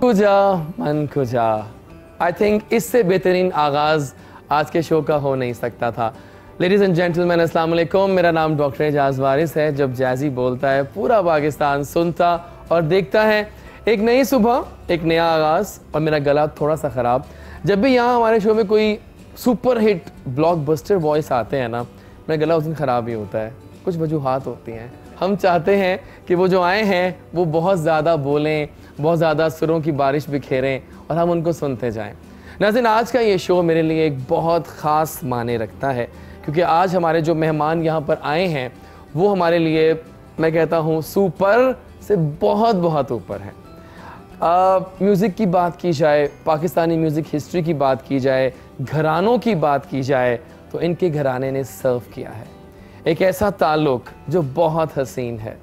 खुजा मन खुजा, I think इससे बेहतरीन आगाज़ आज के शो का हो नहीं सकता था। लेडीज़ एंड जेंटलमैन, अस्सलाम वालेकुम। मेरा नाम डॉक्टर एजाज वारिस है। जब जैज़ी बोलता है पूरा पाकिस्तान सुनता और देखता है। एक नई सुबह, एक नया आगाज़, और मेरा गला थोड़ा सा ख़राब। जब भी यहाँ हमारे शो में कोई सुपर हिट ब्लॉकबस्टर वॉइस आते हैं ना, मेरा गला उस दिन ख़राब ही होता है। कुछ वजूहात होती हैं। हम चाहते हैं कि वो जो आए हैं वो बहुत ज़्यादा बोलें, बहुत ज़्यादा सुरों की बारिश बिखेरें और हम उनको सुनते जाएं। नाज़रीन, आज का ये शो मेरे लिए एक बहुत ख़ास माने रखता है, क्योंकि आज हमारे जो मेहमान यहाँ पर आए हैं वो हमारे लिए, मैं कहता हूँ, सुपर से बहुत बहुत ऊपर है। म्यूज़िक की बात की जाए, पाकिस्तानी म्यूज़िक हिस्ट्री की बात की जाए, घरानों की बात की जाए, तो इनके घराने ने सर्व किया है। एक ऐसा ताल्लुक़ जो बहुत हसीन है,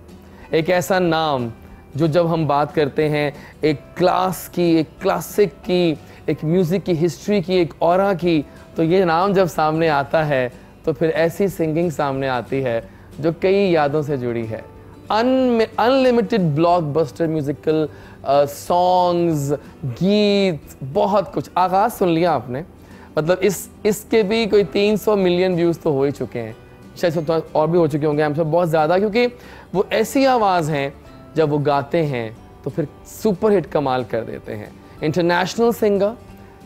एक ऐसा नाम जो जब हम बात करते हैं एक क्लास की, एक क्लासिक की, एक म्यूज़िक की हिस्ट्री की, एक ऑरा की, तो ये नाम जब सामने आता है तो फिर ऐसी सिंगिंग सामने आती है जो कई यादों से जुड़ी है। अनलिमिटेड ब्लॉकबस्टर म्यूज़िकल सॉन्ग्स, गीत, बहुत कुछ। आगाज़ सुन लिया आपने, मतलब इसके भी कोई 300 मिलियन व्यूज़ तो हो ही चुके हैं, शायद तो और भी हो चुके होंगे हम सब, बहुत ज़्यादा, क्योंकि वो ऐसी आवाज़ हैं जब वो गाते हैं तो फिर सुपर हिट कमाल कर देते हैं। इंटरनेशनल सिंगर,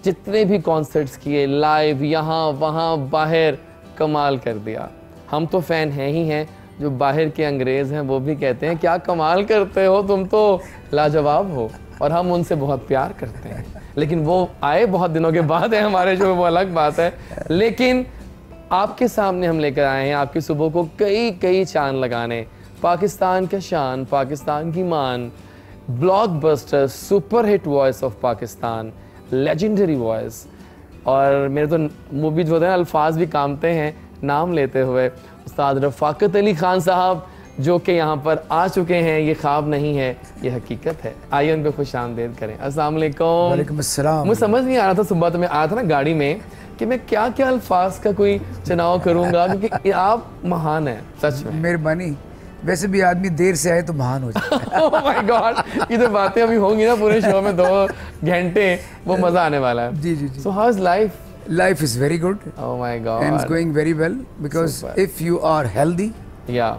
जितने भी कॉन्सर्ट्स किए लाइव, यहाँ वहाँ बाहर, कमाल कर दिया। हम तो फ़ैन हैं ही हैं, जो बाहर के अंग्रेज़ हैं वो भी कहते हैं क्या कमाल करते हो, तुम तो लाजवाब हो, और हम उनसे बहुत प्यार करते हैं। लेकिन वो आए बहुत दिनों के बाद है हमारे शो में, वो अलग बात है। लेकिन आपके सामने हम लेकर आए हैं आपकी सुबह को कई कई चांद लगाने। पाकिस्तान का शान, पाकिस्तान की मान, blockbuster super hit voice of Pakistan, legendary voice. और मेरे तो मुँह भी जो होते हैं अल्फाज भी कामते हैं नाम लेते हुए। उस्ताद रफ़ाकत अली खान साहब जो कि यहाँ पर आ चुके हैं, ये ख्वाब नहीं है, ये हकीकत है। आइए उनको खुश आमदीद करें। अस्सलाम वालेकुम। वालेकुम अस्सलाम। मुझे समझ नहीं आ रहा था, सुबह तो मैं आया था ना गाड़ी में, कि मैं क्या क्या अल्फाज का कोई चुनाव करूँगा, क्योंकि आप महान हैं सच में। मेहरबानी। वैसे भी आदमी देर से आए तो महान हो जाता है। ओह माय गॉड, ये तो बातें अभी होंगी ना पूरे शो में 2 घंटे, वो मज़ा आने वाला है। जी जी जी। So how is life? Life is very good. Oh my God. And it's going very well because Super. if you are healthy, Yeah.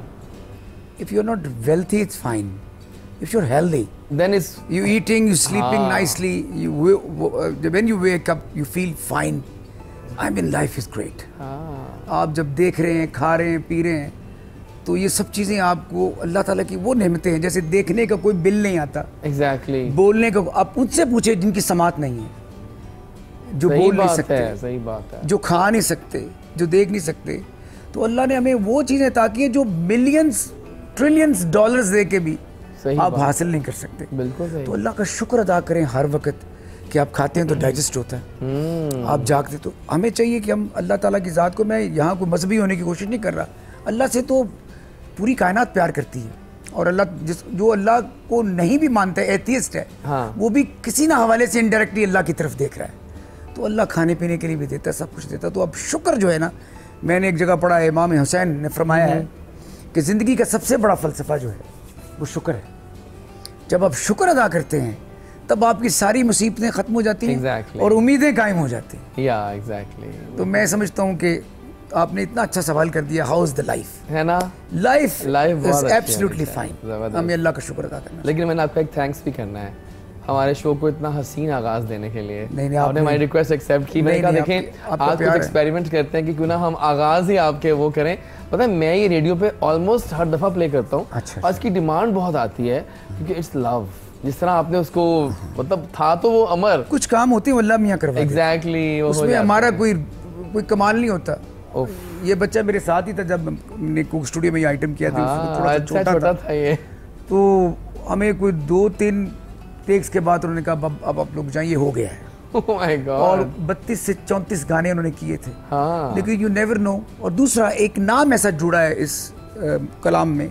if you're not wealthy, it's fine. If you're healthy, Then it's you eating, you sleeping Ah. nicely, when you wake up, you feel fine. I mean, life is great. आप जब देख रहे हैं, खा रहे हैं, P रहे हैं, तो ये सब चीज़ें आपको अल्लाह ताला की वो नेमतें हैं। जैसे देखने का कोई बिल नहीं आता, exactly. बोलने का आप मुझसे पूछे जिनकी समात नहीं है, जो सही बोल नहीं बात सकते, है, सही बात है। जो खा नहीं सकते, जो देख नहीं सकते, तो अल्लाह ने हमें वो चीज़ें ताकि है जो मिलियंस ट्रिलियंस डॉलर्स दे के भी सही आप बात। हासिल नहीं कर सकते। बिल्कुल सही। तो अल्लाह का शुक्र अदा करें हर वक्त कि आप खाते हैं तो डाइजेस्ट होता है, आप जागते, तो हमें चाहिए कि हम अल्लाह ताला की ज़ात को, मैं यहाँ कोई मजहबी होने की कोशिश नहीं कर रहा, अल्लाह से तो पूरी कायनात प्यार करती है। और अल्लाह जो अल्लाह को नहीं भी मानता है, एथियस्ट है, हाँ। वो भी किसी ना हवाले से इनडायरेक्टली अल्लाह की तरफ देख रहा है। तो अल्लाह खाने पीने के लिए भी देता है, सब कुछ देता है। तो अब शुक्र जो है ना, मैंने एक जगह पढ़ा है, इमाम हुसैन ने फरमाया है कि ज़िंदगी का सबसे बड़ा फ़लसफ़ा जो है वो शुक्र है। जब आप शुक्र अदा करते हैं तब आपकी सारी मुसीबतें ख़त्म हो जाती हैं। Exactly. और उम्मीदें कायम हो जाती हैं। Yeah, exactly. तो मैं समझता हूँ कि आपने इतना अच्छा सवाल कर दिया, हाउ इज़ द लाइफ? है ना? लाइफ बहुत इज़ अच्छी है, एब्सोल्युटली फाइन। ज़बरदस्त। हमें अल्लाह का शुक्र अदा करना। लेकिन मैंने आपको एक थैंक्स भी करना है हमारे शो को इतना हसीन आगाज़ देने के लिए। नहीं, आपने हमारी रिक्वेस्ट एक्सेप्ट की। मैंने कहा देखें आपका आज कुछ प्यार है। एक्सपेरिमेंट करते हैं कि क्यों ना हम आगाज़ ही आपके वो करें। पता है, मैं ये रेडियो पे ऑलमोस्ट हर दफ़ा प्ले करता हूँ। अच्छा। आज की डिमांड बहुत आती है क्योंकि इट्स लव, जिस तरह आपने उसको, मतलब था तो वो अमर। कुछ काम होते हैं अल्लाह मियाँ करवा देते हैं। एग्जैक्टली, उसमें हमारा कोई कमाल नहीं होता। उफ। ये बच्चा मेरे साथ ही था जब हमने कुक स्टूडियो में ये आइटम किया था। हाँ, थोड़ा सा अच्छा छोटा था ये। तो हमें कोई 2-3 टेक्स के बाद उन्होंने कहा अब आप लोग जाइए, हो गया है। Oh my God. और 32 से 34 गाने उन्होंने किए थे। हाँ। लेकिन यू नेवर नो। और दूसरा एक नाम ऐसा जुड़ा है इस कलाम में,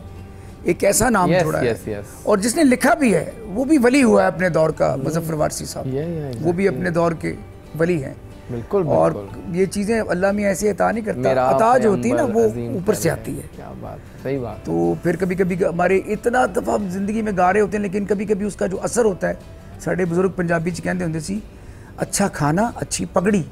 एक ऐसा नाम जुड़ा है, और जिसने लिखा भी है वो भी वली हुआ है अपने दौर का, मुज़फ़्फ़र वारसी साहब। वो भी अपने दौर के वली हैं। बिल्कुल। और ये चीज़ें अल्लाह में ऐसी अता नहीं करता, अता जो होती है ना वो ऊपर से आती है। क्या बात, सही बात। तो फिर कभी कभी हमारे इतना दफ़ा हम ज़िंदगी में गा रहे होते हैं, लेकिन कभी कभी उसका जो असर होता है साढ़े बुजुर्ग पंजाबी च कहते होंगे सी अच्छा खाना अच्छी पगड़ी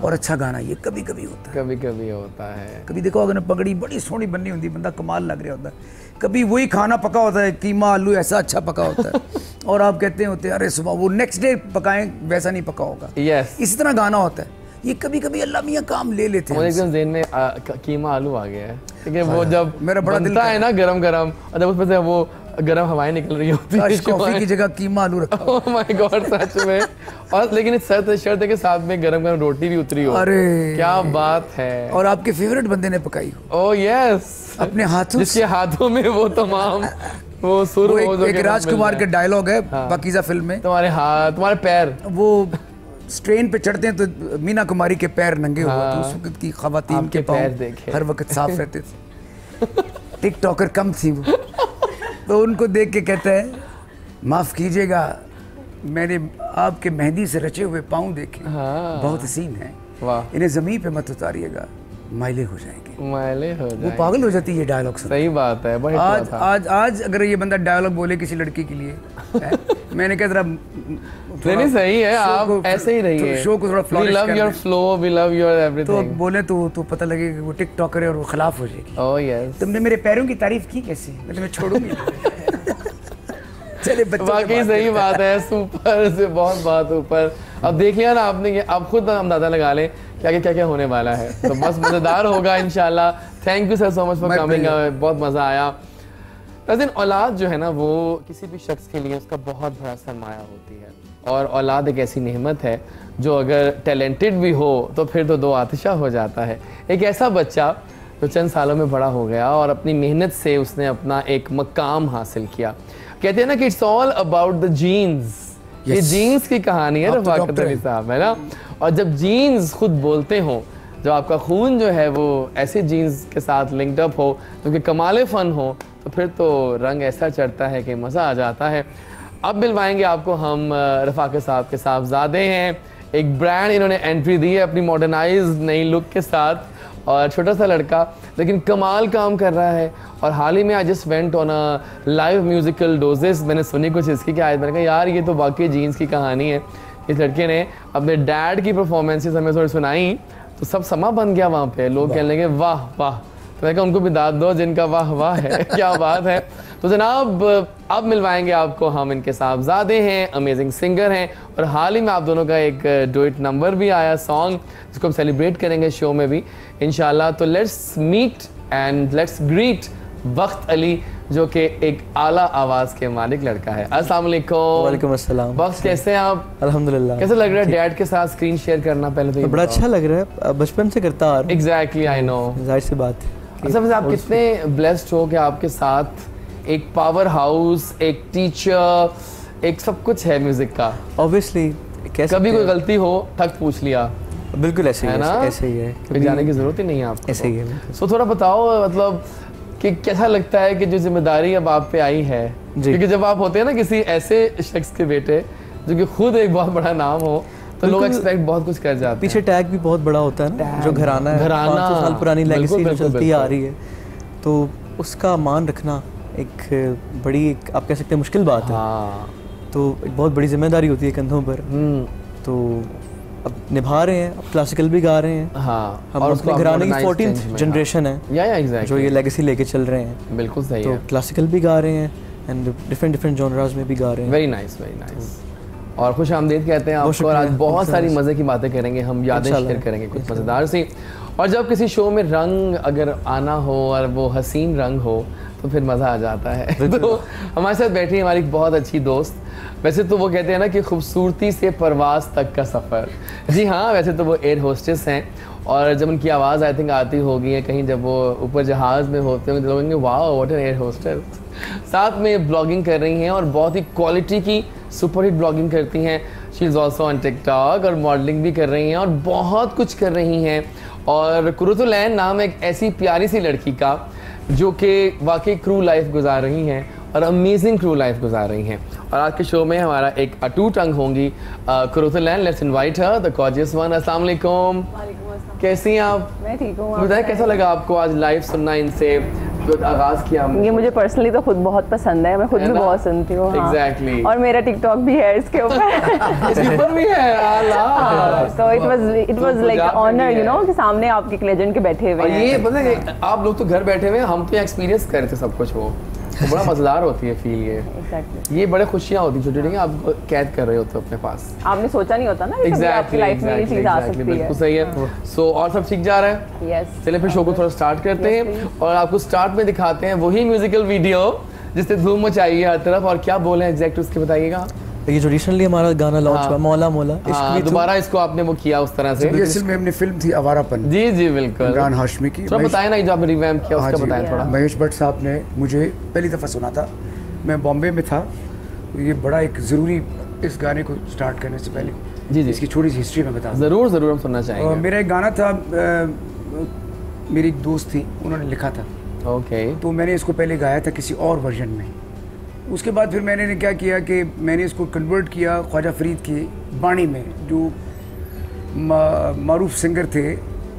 और अच्छा गाना, ये कभी कभी होता है, कभी कभी होता है। कभी देखो अगर पगड़ी बड़ी सोहनी बननी होती बंदा कमाल लग रहा होता है, कभी वही खाना पका होता है कीमा आलू ऐसा अच्छा पका होता है और आप कहते होते हैं अरे सुबह वो नेक्स्ट डे पकाएं वैसा नहीं पका होगा। यस, इसी तरह गाना होता है। ये कभी कभी अल्लाह मियाँ काम ले लेते हैं। मुझे एकदम ज़हन में कीमा आलू आ गया है, ठीक है। वो जब मेरा बड़ा दिल बनता है ना गरम गरम, और जब उसमें से वो गरम हवाएं निकल रही होती है, कॉफी की जगह कीमा आलू रखा। ओह माय गॉड, सच में। और लेकिन इस शर्त है कि साथ में गरम गरम रोटी भी उतरी हो। अरे क्या बात है। और आपके फेवरेट बंदे ने पकाई हो। ओह यस, अपने हाथों जिसके हाथों में वो तमाम वो सुर वो हो जो एक राजकुमार के डायलॉग है पाकीज़ा फिल्म में, तुम्हारे हाथ तुम्हारे पैर, वो ट्रेन पे चढ़ते हैं तो मीना कुमारी के पैर नंगे हुए तो उस वक्त की खवातीन के पैर पाँव देखे हर वक्त साफ रहते थे। टिकटॉकर कम थी वो, तो उनको देख के कहता है माफ़ कीजिएगा मैंने आपके मेहंदी से रचे हुए पाँव देखे, बहुत हसीन है, वाह, इन्हें ज़मीन पे मत उतारिएगा मैले हो जाएंगे। मैले हो जाएंगे। वो पागल हो जाती है ये डायलॉग से। सही बात है। बड़ा आज आज आज अगर ये बंदा डायलॉग बोले किसी लड़की के लिए मैंने कहा जरा नहीं सही है, आप ऐसे ही रहिए, शो को थोड़ा we love your flow, we love your everything. तो बोले तो पता लगेगा वो टिकटॉकर है और वो खिलाफ हो जाएगी। ओह यस, तुमने मेरे पैरों की तारीफ की कैसे, मैं तुम्हें छोड़ूंगी। चले बच्चों वाकई सही बात है, सुपर से बहुत बात ऊपर। अब देख लिया ना आपने, अब खुद अंदाजा लगा लें क्या क्या होने वाला है, तो बस मज़ेदार होगा इंशाल्लाह। Thank you sir so much for coming, बहुत मज़ा आया। लेकिन औलाद जो है ना वो किसी भी शख्स के लिए उसका बहुत बड़ा सरमाया होती है, और औलाद एक ऐसी नेमत है जो अगर टैलेंटेड भी हो तो फिर तो दो आतिशा हो जाता है। एक ऐसा बच्चा जो चंद सालों में बड़ा हो गया और अपनी मेहनत से उसने अपना एक मकाम हासिल किया। कहते हैं ना कि it's all about the jeans, ये जीन्स की कहानी है रफ़ाकत अली साहब, है ना। और जब जीन्स खुद बोलते हों, जब आपका खून जो है वो ऐसे जीन्स के साथ लिंक्ड अप हो जो कि कमाल फ़न हो, तो फिर तो रंग ऐसा चढ़ता है कि मज़ा आ जाता है। अब मिलवाएंगे आपको हम रफ़ाकत साहब के साहबजादे हैं, एक ब्रांड इन्होंने एंट्री दी है अपनी मॉडर्नाइज नई लुक के साथ, और छोटा सा लड़का लेकिन कमाल काम कर रहा है। और हाल ही में I just went on a live musical doses, मैंने सुनी कुछ इसकी क्या आयत, मैंने कहा यार ये तो वाकई जीन्स की कहानी है। इस लड़के ने अपने डैड की परफॉर्मेंसेस हमें थोड़ी सुनाई तो सब समा बन गया वहाँ पे, लोग कहने लगे वाह वाह, तो मैं कहा उनको भी दाद दो जिनका वाह वाह है। क्या बात है। तो जनाब अब मिलवाएंगे आपको हम इनके साहबजादे हैं, अमेजिंग सिंगर हैं, और हाल ही में आप दोनों का एक डुएट नंबर भी आया सॉन्ग, जिसको हम सेलिब्रेट करेंगे शो में भी इंशाल्लाह। तो let's meet and let's greet Waqt Ali, जो कि एक आला आवाज़ के मालिक लड़का है। अस्सलाम वालेकुम। वालेकुम अस्सलाम। वक्त कैसे हैं आप? अल्हम्दुलिल्लाह। कैसे लग रहा है डैड के साथ स्क्रीन शेयर करना? पहले तो बड़ा अच्छा लग रहा है, बचपन से करता आ रहा हूं। एग्जैक्टली, आई नो, जाहिर सी बात है। अच्छा, आप कितने ब्लेस्ड हो कि आपके साथ एक पावर हाउस, एक टीचर, एक सब कुछ है म्यूजिक का। ऑब्वियसली कभी कोई गलती हो ठक पूछ लिया, बिल्कुल ऐसे ही है ना, ऐसे ही है, कभी जाने की जरूरत ही नहीं है आपको। ऐसे ही है। सो थोड़ा बताओ मतलब कि कैसा लगता है कि जो जिम्मेदारी अब आप पे आई है, क्योंकि जब आप होते हैं ना किसी ऐसे शख्स के बेटे जो कि खुद एक बहुत बड़ा नाम हो, तो लोग एक्सपेक्ट बहुत कुछ कर जाते हैं। पीछे टैग भी बहुत बड़ा होता है ना, जो घराना है, 500 साल पुरानी लेगेसी जो चलती आ रही है, तो उसका मान रखना एक बड़ी आप कह सकते हैं मुश्किल बात है। तो एक बहुत बड़ी जिम्मेदारी होती है कंधों पर। तो अब निभा रहे हैं, अब क्लासिकल भी गा रहे हैं। हम अपने घराने की 14th जनरेशन है जो ये लेगेसी लेके चल रहे हैं। बिल्कुल सही है। तो क्लासिकल भी गा रहे हैं एंड डिफरेंट जॉनरास में भी गा रहे हैं। Very nice, very nice. और खुश आमदीद कहते हैं आपको, और आज बहुत सारी मज़े की बातें करेंगे, हम यादें शेयर करेंगे कुछ मज़ेदार सी। और जब किसी शो में रंग अगर आना हो और वो हसीन रंग हो तो फिर मज़ा आ जाता है। तो हमारे साथ बैठी है हमारी बहुत अच्छी दोस्त, वैसे तो वो कहते हैं ना कि खूबसूरती से परवाज़ तक का सफ़र। जी हाँ, वैसे तो वो एयर होस्टेस हैं, और जब उनकी आवाज़ आई थिंक आती होगी है कहीं, जब वो ऊपर जहाज़ में होते हैं तो लोग कहेंगे वाह व्हाट एन एयर होस्टेस। साथ में ब्लॉगिंग कर रही हैं और बहुत ही क्वालिटी की सुपर हिट ब्लॉगिंग करती हैं। She is also on TikTok, और मॉडलिंग भी कर रही हैं और बहुत कुछ कर रही हैं। और कुर्रतुल ऐन नाम एक ऐसी प्यारी सी लड़की का जो कि वाकई क्रू लाइफ गुजार रही हैं और अमेजिंग क्रू लाइफ गुजार रही हैं। और आज के शो में हमारा एक अटूट अंग होंगी Qurratul Ain. Let's invite her, the gorgeous one. अस्सलाम वालेकुम। कैसी हैं आप? मैं ठीक हूँ। बताएं कैसा लगा आपको आज लाइव सुनना इनसे? आगाज किया ये मुझे पर्सनली तो खुद बहुत पसंद है, मैं खुद भी बहुत सुनती हूँ। Exactly. और मेरा टिकटॉक भी है इसके ऊपर। इसके ऊपर भी है। तो it was like honour you know कि सामने आपके एक लेजेंड के बैठे हुए हैं। ये पता है आप लोग तो घर बैठे हुए हैं, हम तो एक्सपीरियंस कर रहे थे सब कुछ। वो तो बड़ा मजेदार होती है फील ये। Exactly. ये बड़े खुशियाँ होती हैं छोटी-छोटी, आप कैद कर रहे होते हो अपने पास। आपने सोचा नहीं होता ना कि कभी आपकी लाइफ में ये चीज आ सकती है। बिल्कुल सही है। सो और सब ठीक जा रहा है? यस। चलिए फिर शो को थोड़ा स्टार्ट करते हैं और आपको स्टार्ट में दिखाते हैं वही म्यूजिकल वीडियो जिससे धूम मचाई है हर तरफ। और क्या बोले एग्जैक्ट उसके बताइएगा। ये जो रिसेंटली हमारा गाना लॉन्च हुआ मौला मौला, दोबारा इसको आपने वो किया उस तरह से। ये असल में हमने फिल्म थी आवारापन। जी जी बिल्कुल, इमरान हाशमी की। थोड़ा बताएं ना, जो आपने रिवैम्प किया उसका बताएं थोड़ा। महेश भट्ट साहब ने मुझे पहली दफ़ा सुना था, मैं बॉम्बे में था। तो ये बड़ा एक ज़रूरी, इस गाने को स्टार्ट करने से पहले जी जी इसकी छोटी सी हिस्ट्री में बता। ज़रूर ज़रूर हम सुनना चाहेंगे। मेरा एक गाना था, मेरी एक दोस्त थी, उन्होंने लिखा था। ओके। तो मैंने इसको पहले गाया था किसी और वर्जन में। उसके बाद फिर मैंने क्या किया कि मैंने इसको कन्वर्ट किया ख्वाजा फरीद की बाणी में, जो मारूफ सिंगर थे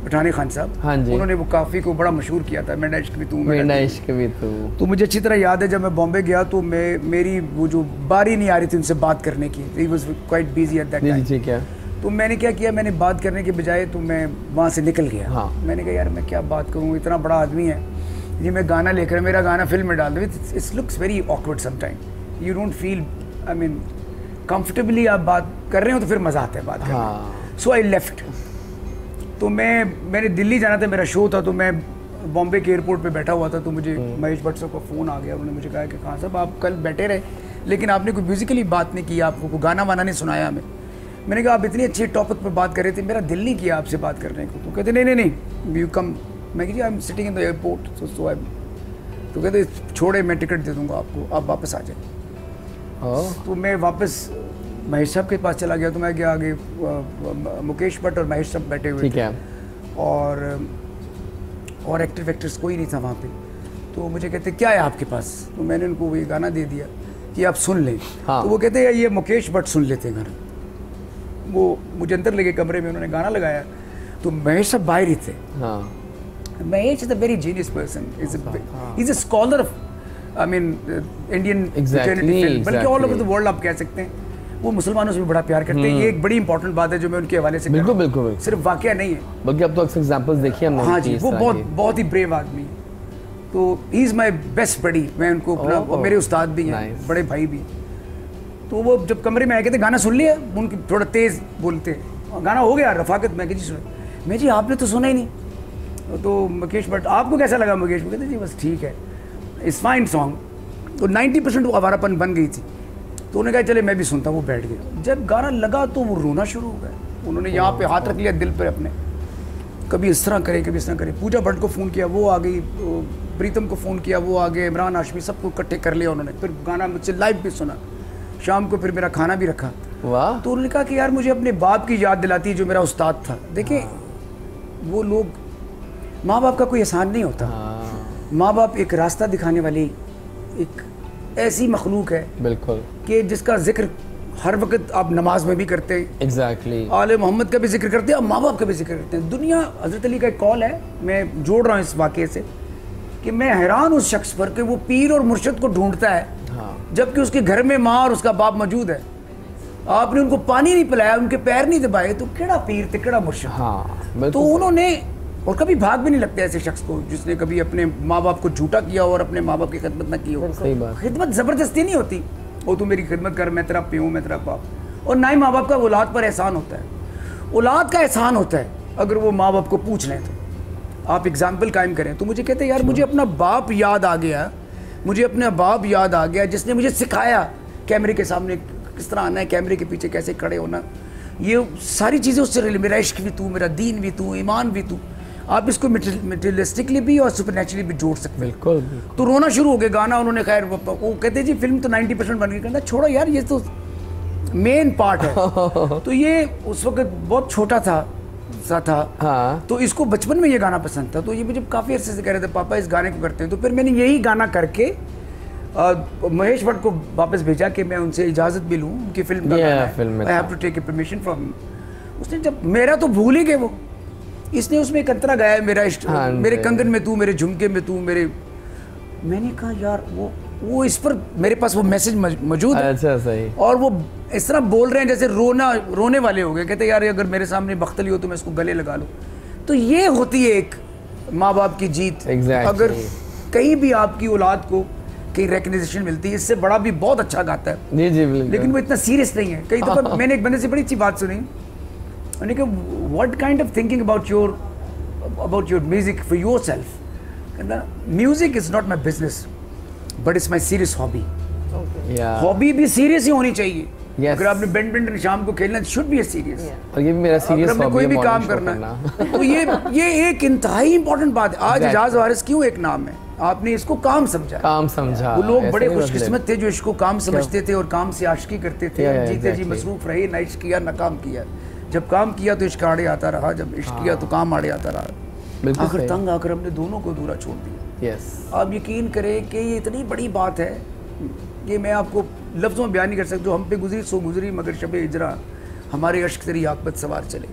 पठानी खान साहब। हाँ जी। उन्होंने वो काफ़ी को बड़ा मशहूर किया था, मेरा इश्क भी तू मेरा इश्क भी तू। तो मुझे अच्छी तरह याद है जब मैं बॉम्बे गया तो मेरी वो जो बारी नहीं आ रही थी उनसे बात करने की। He was quite busy at that time. ठीक है। तो मैंने क्या किया, मैंने बात करने के बजाय तो मैं वहाँ से निकल गया। हाँ। मैंने कहा यार मैं क्या बात करूँ, इतना बड़ा आदमी है ये, मैं गाना लेकर मेरा गाना फिल्म में डाल दूँ। It's looks very awkward sometime, you don't feel I mean comfortably आप बात कर रहे हो तो फिर मज़ा आता है बात करने। सो आई लेफ्ट। तो मैंने दिल्ली जाना था, मेरा शो था। तो मैं बॉम्बे के एयरपोर्ट पे बैठा हुआ था, तो मुझे महेश भट्ट साहब का फ़ोन आ गया। उन्होंने मुझे कहा कि खान साहब आप कल बैठे रहे लेकिन आपने कोई म्यूज़िकली बात नहीं की, आपको कोई गाना वाना नहीं सुनाया हमें। मैंने कहा आप इतनी अच्छी टॉपिक पर बात कर रहे थे, मेरा दिल नहीं किया आपसे बात करने को। तो कहते नहीं यू कम। मैं कही I am sitting in the airport so I. तो कहते छोड़े मैं टिकट दे दूँगा आपको, आप वापस आ जाए। तो मैं वापस महेश साहब के पास चला गया। तो मैं गया आगे, मुकेश भट्ट और महेश साहब बैठे हुए थे और एक्टर वेक्टर्स कोई नहीं था वहाँ पे। तो मुझे कहते क्या है आपके पास। तो मैंने उनको ये गाना दे दिया कि आप सुन लें। हाँ। तो वो कहते हैं ये मुकेश भट्ट सुन लेते हैं गाना। वो मुझे अंदर लगे कमरे में, उन्होंने गाना लगाया। तो महेश साहब बाहर ही थे। Mahesh is a very genius person, is a scholar of I mean Indian film, बल्कि ऑल ओवर द वर्ल्ड आप कह सकते हैं। वो मुसलमानों से भी बड़ा प्यार करते हैं। ये एक बड़ी इंपॉर्टेंट बात है जो मैं उनके हवाले से बिल्कुल बिल्कुल सिर्फ वाकया नहीं है, बल्कि अब तो अक्सर एग्जांपल्स देखिए हमने। हाँ जी, वो बहुत ही ब्रेव आदमी है। तो he is my best buddy. मैं उनको अपना, मेरे उस्ताद भी हैं, बड़े भाई भी। तो वो जब कमरे में आए कहते गाना सुन लिया, उनकी थोड़ा तेज़ बोलते, गाना हो गया रफाकत। मैं जी सुना। मैं जी आपने तो सुना ही नहीं। तो मुकेश भट्ट आपको कैसा लगा। मुकेश भट्ट कहते जी बस ठीक है, इट्स फाइन सॉन्ग। तो 90% वो आवारापन बन गई थी। तो उन्होंने कहा चले मैं भी सुनता हूँ। वो बैठ गए। जब गाना लगा तो वो रोना शुरू हो गया। उन्होंने यहाँ पे हाथ रख लिया दिल पर अपने, कभी इस तरह करे कभी इस तरह करे। पूजा भट्ट को फ़ोन किया, वो आ गई। प्रीतम को फ़ोन किया, वो आ गए। इमरान हाशमी, सबको इकट्ठे कर लिया उन्होंने। फिर गाना मुझसे लाइव भी सुना। शाम को फिर मेरा खाना भी रखा। वाह। तो उन्होंने कहा कि यार मुझे अपने बाप की याद दिलाती है जो मेरा उस्ताद था। देखिए वो लोग, माँ बाप का कोई एहसान नहीं होता। माँ बाप एक रास्ता दिखाने वाली एक ऐसी मखलूक है बिल्कुल कि जिसका जिक्र हर वक्त आप नमाज में भी करते हैं। एग्जैक्टली। आले मोहम्मद का भी जिक्र करते हैं और माँ बाप का भी जिक्र करते हैं। दुनिया, हज़रत अली का एक कॉल है, मैं जोड़ रहा हूँ इस वाक़े से, कि मैं हैरान उस शख्स पर कि वो पीर और मुर्शिद को ढूंढता है। हाँ। जबकि उसके घर में माँ और उसका बाप मौजूद है। आपने उनको पानी नहीं पिलाया, उनके पैर नहीं दबाए, तो केड़ा पीर थे केड़ा मुर्शिद। हाँ, तो उन्होंने, और कभी भाग भी नहीं लगता ऐसे शख्स को जिसने कभी अपने माँ बाप को झूठा किया और अपने माँ बाप की खिदमत न की हो। खिदमत ज़बरदस्ती नहीं होती, वो तू मेरी खिदमत कर, मैं तेरा प्यूँ, मैं तेरा बाप। और ना ही माँ बाप का औलाद पर एहसान होता है। औलाद का एहसान होता है अगर वो माँ बाप को पूछ लें तो आप एग्जाम्पल कायम करें। तो मुझे कहते हैं यार मुझे अपना बाप याद आ गया, मुझे अपना बाप याद आ गया जिसने मुझे सिखाया कैमरे के सामने किस तरह आना है, कैमरे के पीछे कैसे खड़े होना। ये सारी चीज़ें उससे रिलेटेड, मेरा इश्क भी तू, मेरा दीन भी तू, ईमान भी तू। आप इसको मटेरियलिस्टिकली भी और सुपरनेचुरली भी जोड़ सकते हैं। बिल्कुल। तो रोना शुरू हो गया गाना। उन्होंने खैर वो कहते जी फिल्म तो 90% बन गई। कहना छोड़ो यार, ये तो मेन पार्ट है। तो ये उस वक्त बहुत छोटा था। हाँ। तो इसको बचपन में ये गाना पसंद था। तो ये मुझे काफ़ी अरसे से कह रहे थे पापा इस गाने को करते हैं। तो फिर मैंने यही गाना करके महेश भट्ट को वापस भेजा कि मैं उनसे इजाज़त भी लूँ, उनकी फिल्म का गाना है, I have to take a permission from. उसने जब, मेरा तो भूल ही गए वो, इसने उसमें एक अंतरा गाया, मेरा इश्क, मेरे कंगन में तू, मेरे झुमके में तू, मेरे मैंने कहा यार वो इस पर मेरे पास वो मैसेज मौजूद है। अच्छा सही। और वो इस तरह बोल रहे हैं जैसे रोने वाले हो गए, कहते यार अगर मेरे सामने बख्तली हो तो मैं इसको गले लगा लूँ। तो ये होती है एक माँ बाप की जीत। अगर कहीं भी आपकी औलाद को कहीं रिकग्निशन मिलती है, इससे बड़ा भी बहुत अच्छा गाता है जी जी बिल्कुल, लेकिन वो इतना सीरियस नहीं है। कई दफा मैंने एक बंदे से बड़ी अच्छी बात सुनी, मैंने कहा what kind of thinking about your music for yourself. कहता music is not my business but it's my serious hobby. Hobby भी सीरियस ही होनी चाहिए। अगर आपने बैडमिंटन शाम को खेलना शुड बी सीरियस, और ये भी मेरा सीरियस हॉबी है। कोई भी काम करना है तो ये एक इंतहाई इंपॉर्टेंट बात है। आज एजाज वारिस क्यों एक नाम है, आपने इसको काम समझा। वो लोग बड़े खुशकिस्मत थे जो इसको काम समझते थे और काम से आशिकी करते थे। जीते जी मसरूफ रहे, ना इश्क किया ना काम किया। जब काम किया तो इश्क आड़े आता रहा, जब इश्क किया तो काम आड़े आता रहा। आखिर तंग आकर हमने दोनों को अधूरा छोड़ दिया। आप यकीन करें कि ये इतनी बड़ी बात है कि मैं आपको लफ्ज़ों में बयान नहीं कर सकता। जो हम पे गुजरी सो गुजरी मगर शबे इजरा हमारे अश्क तेरी आकबत सवार चले,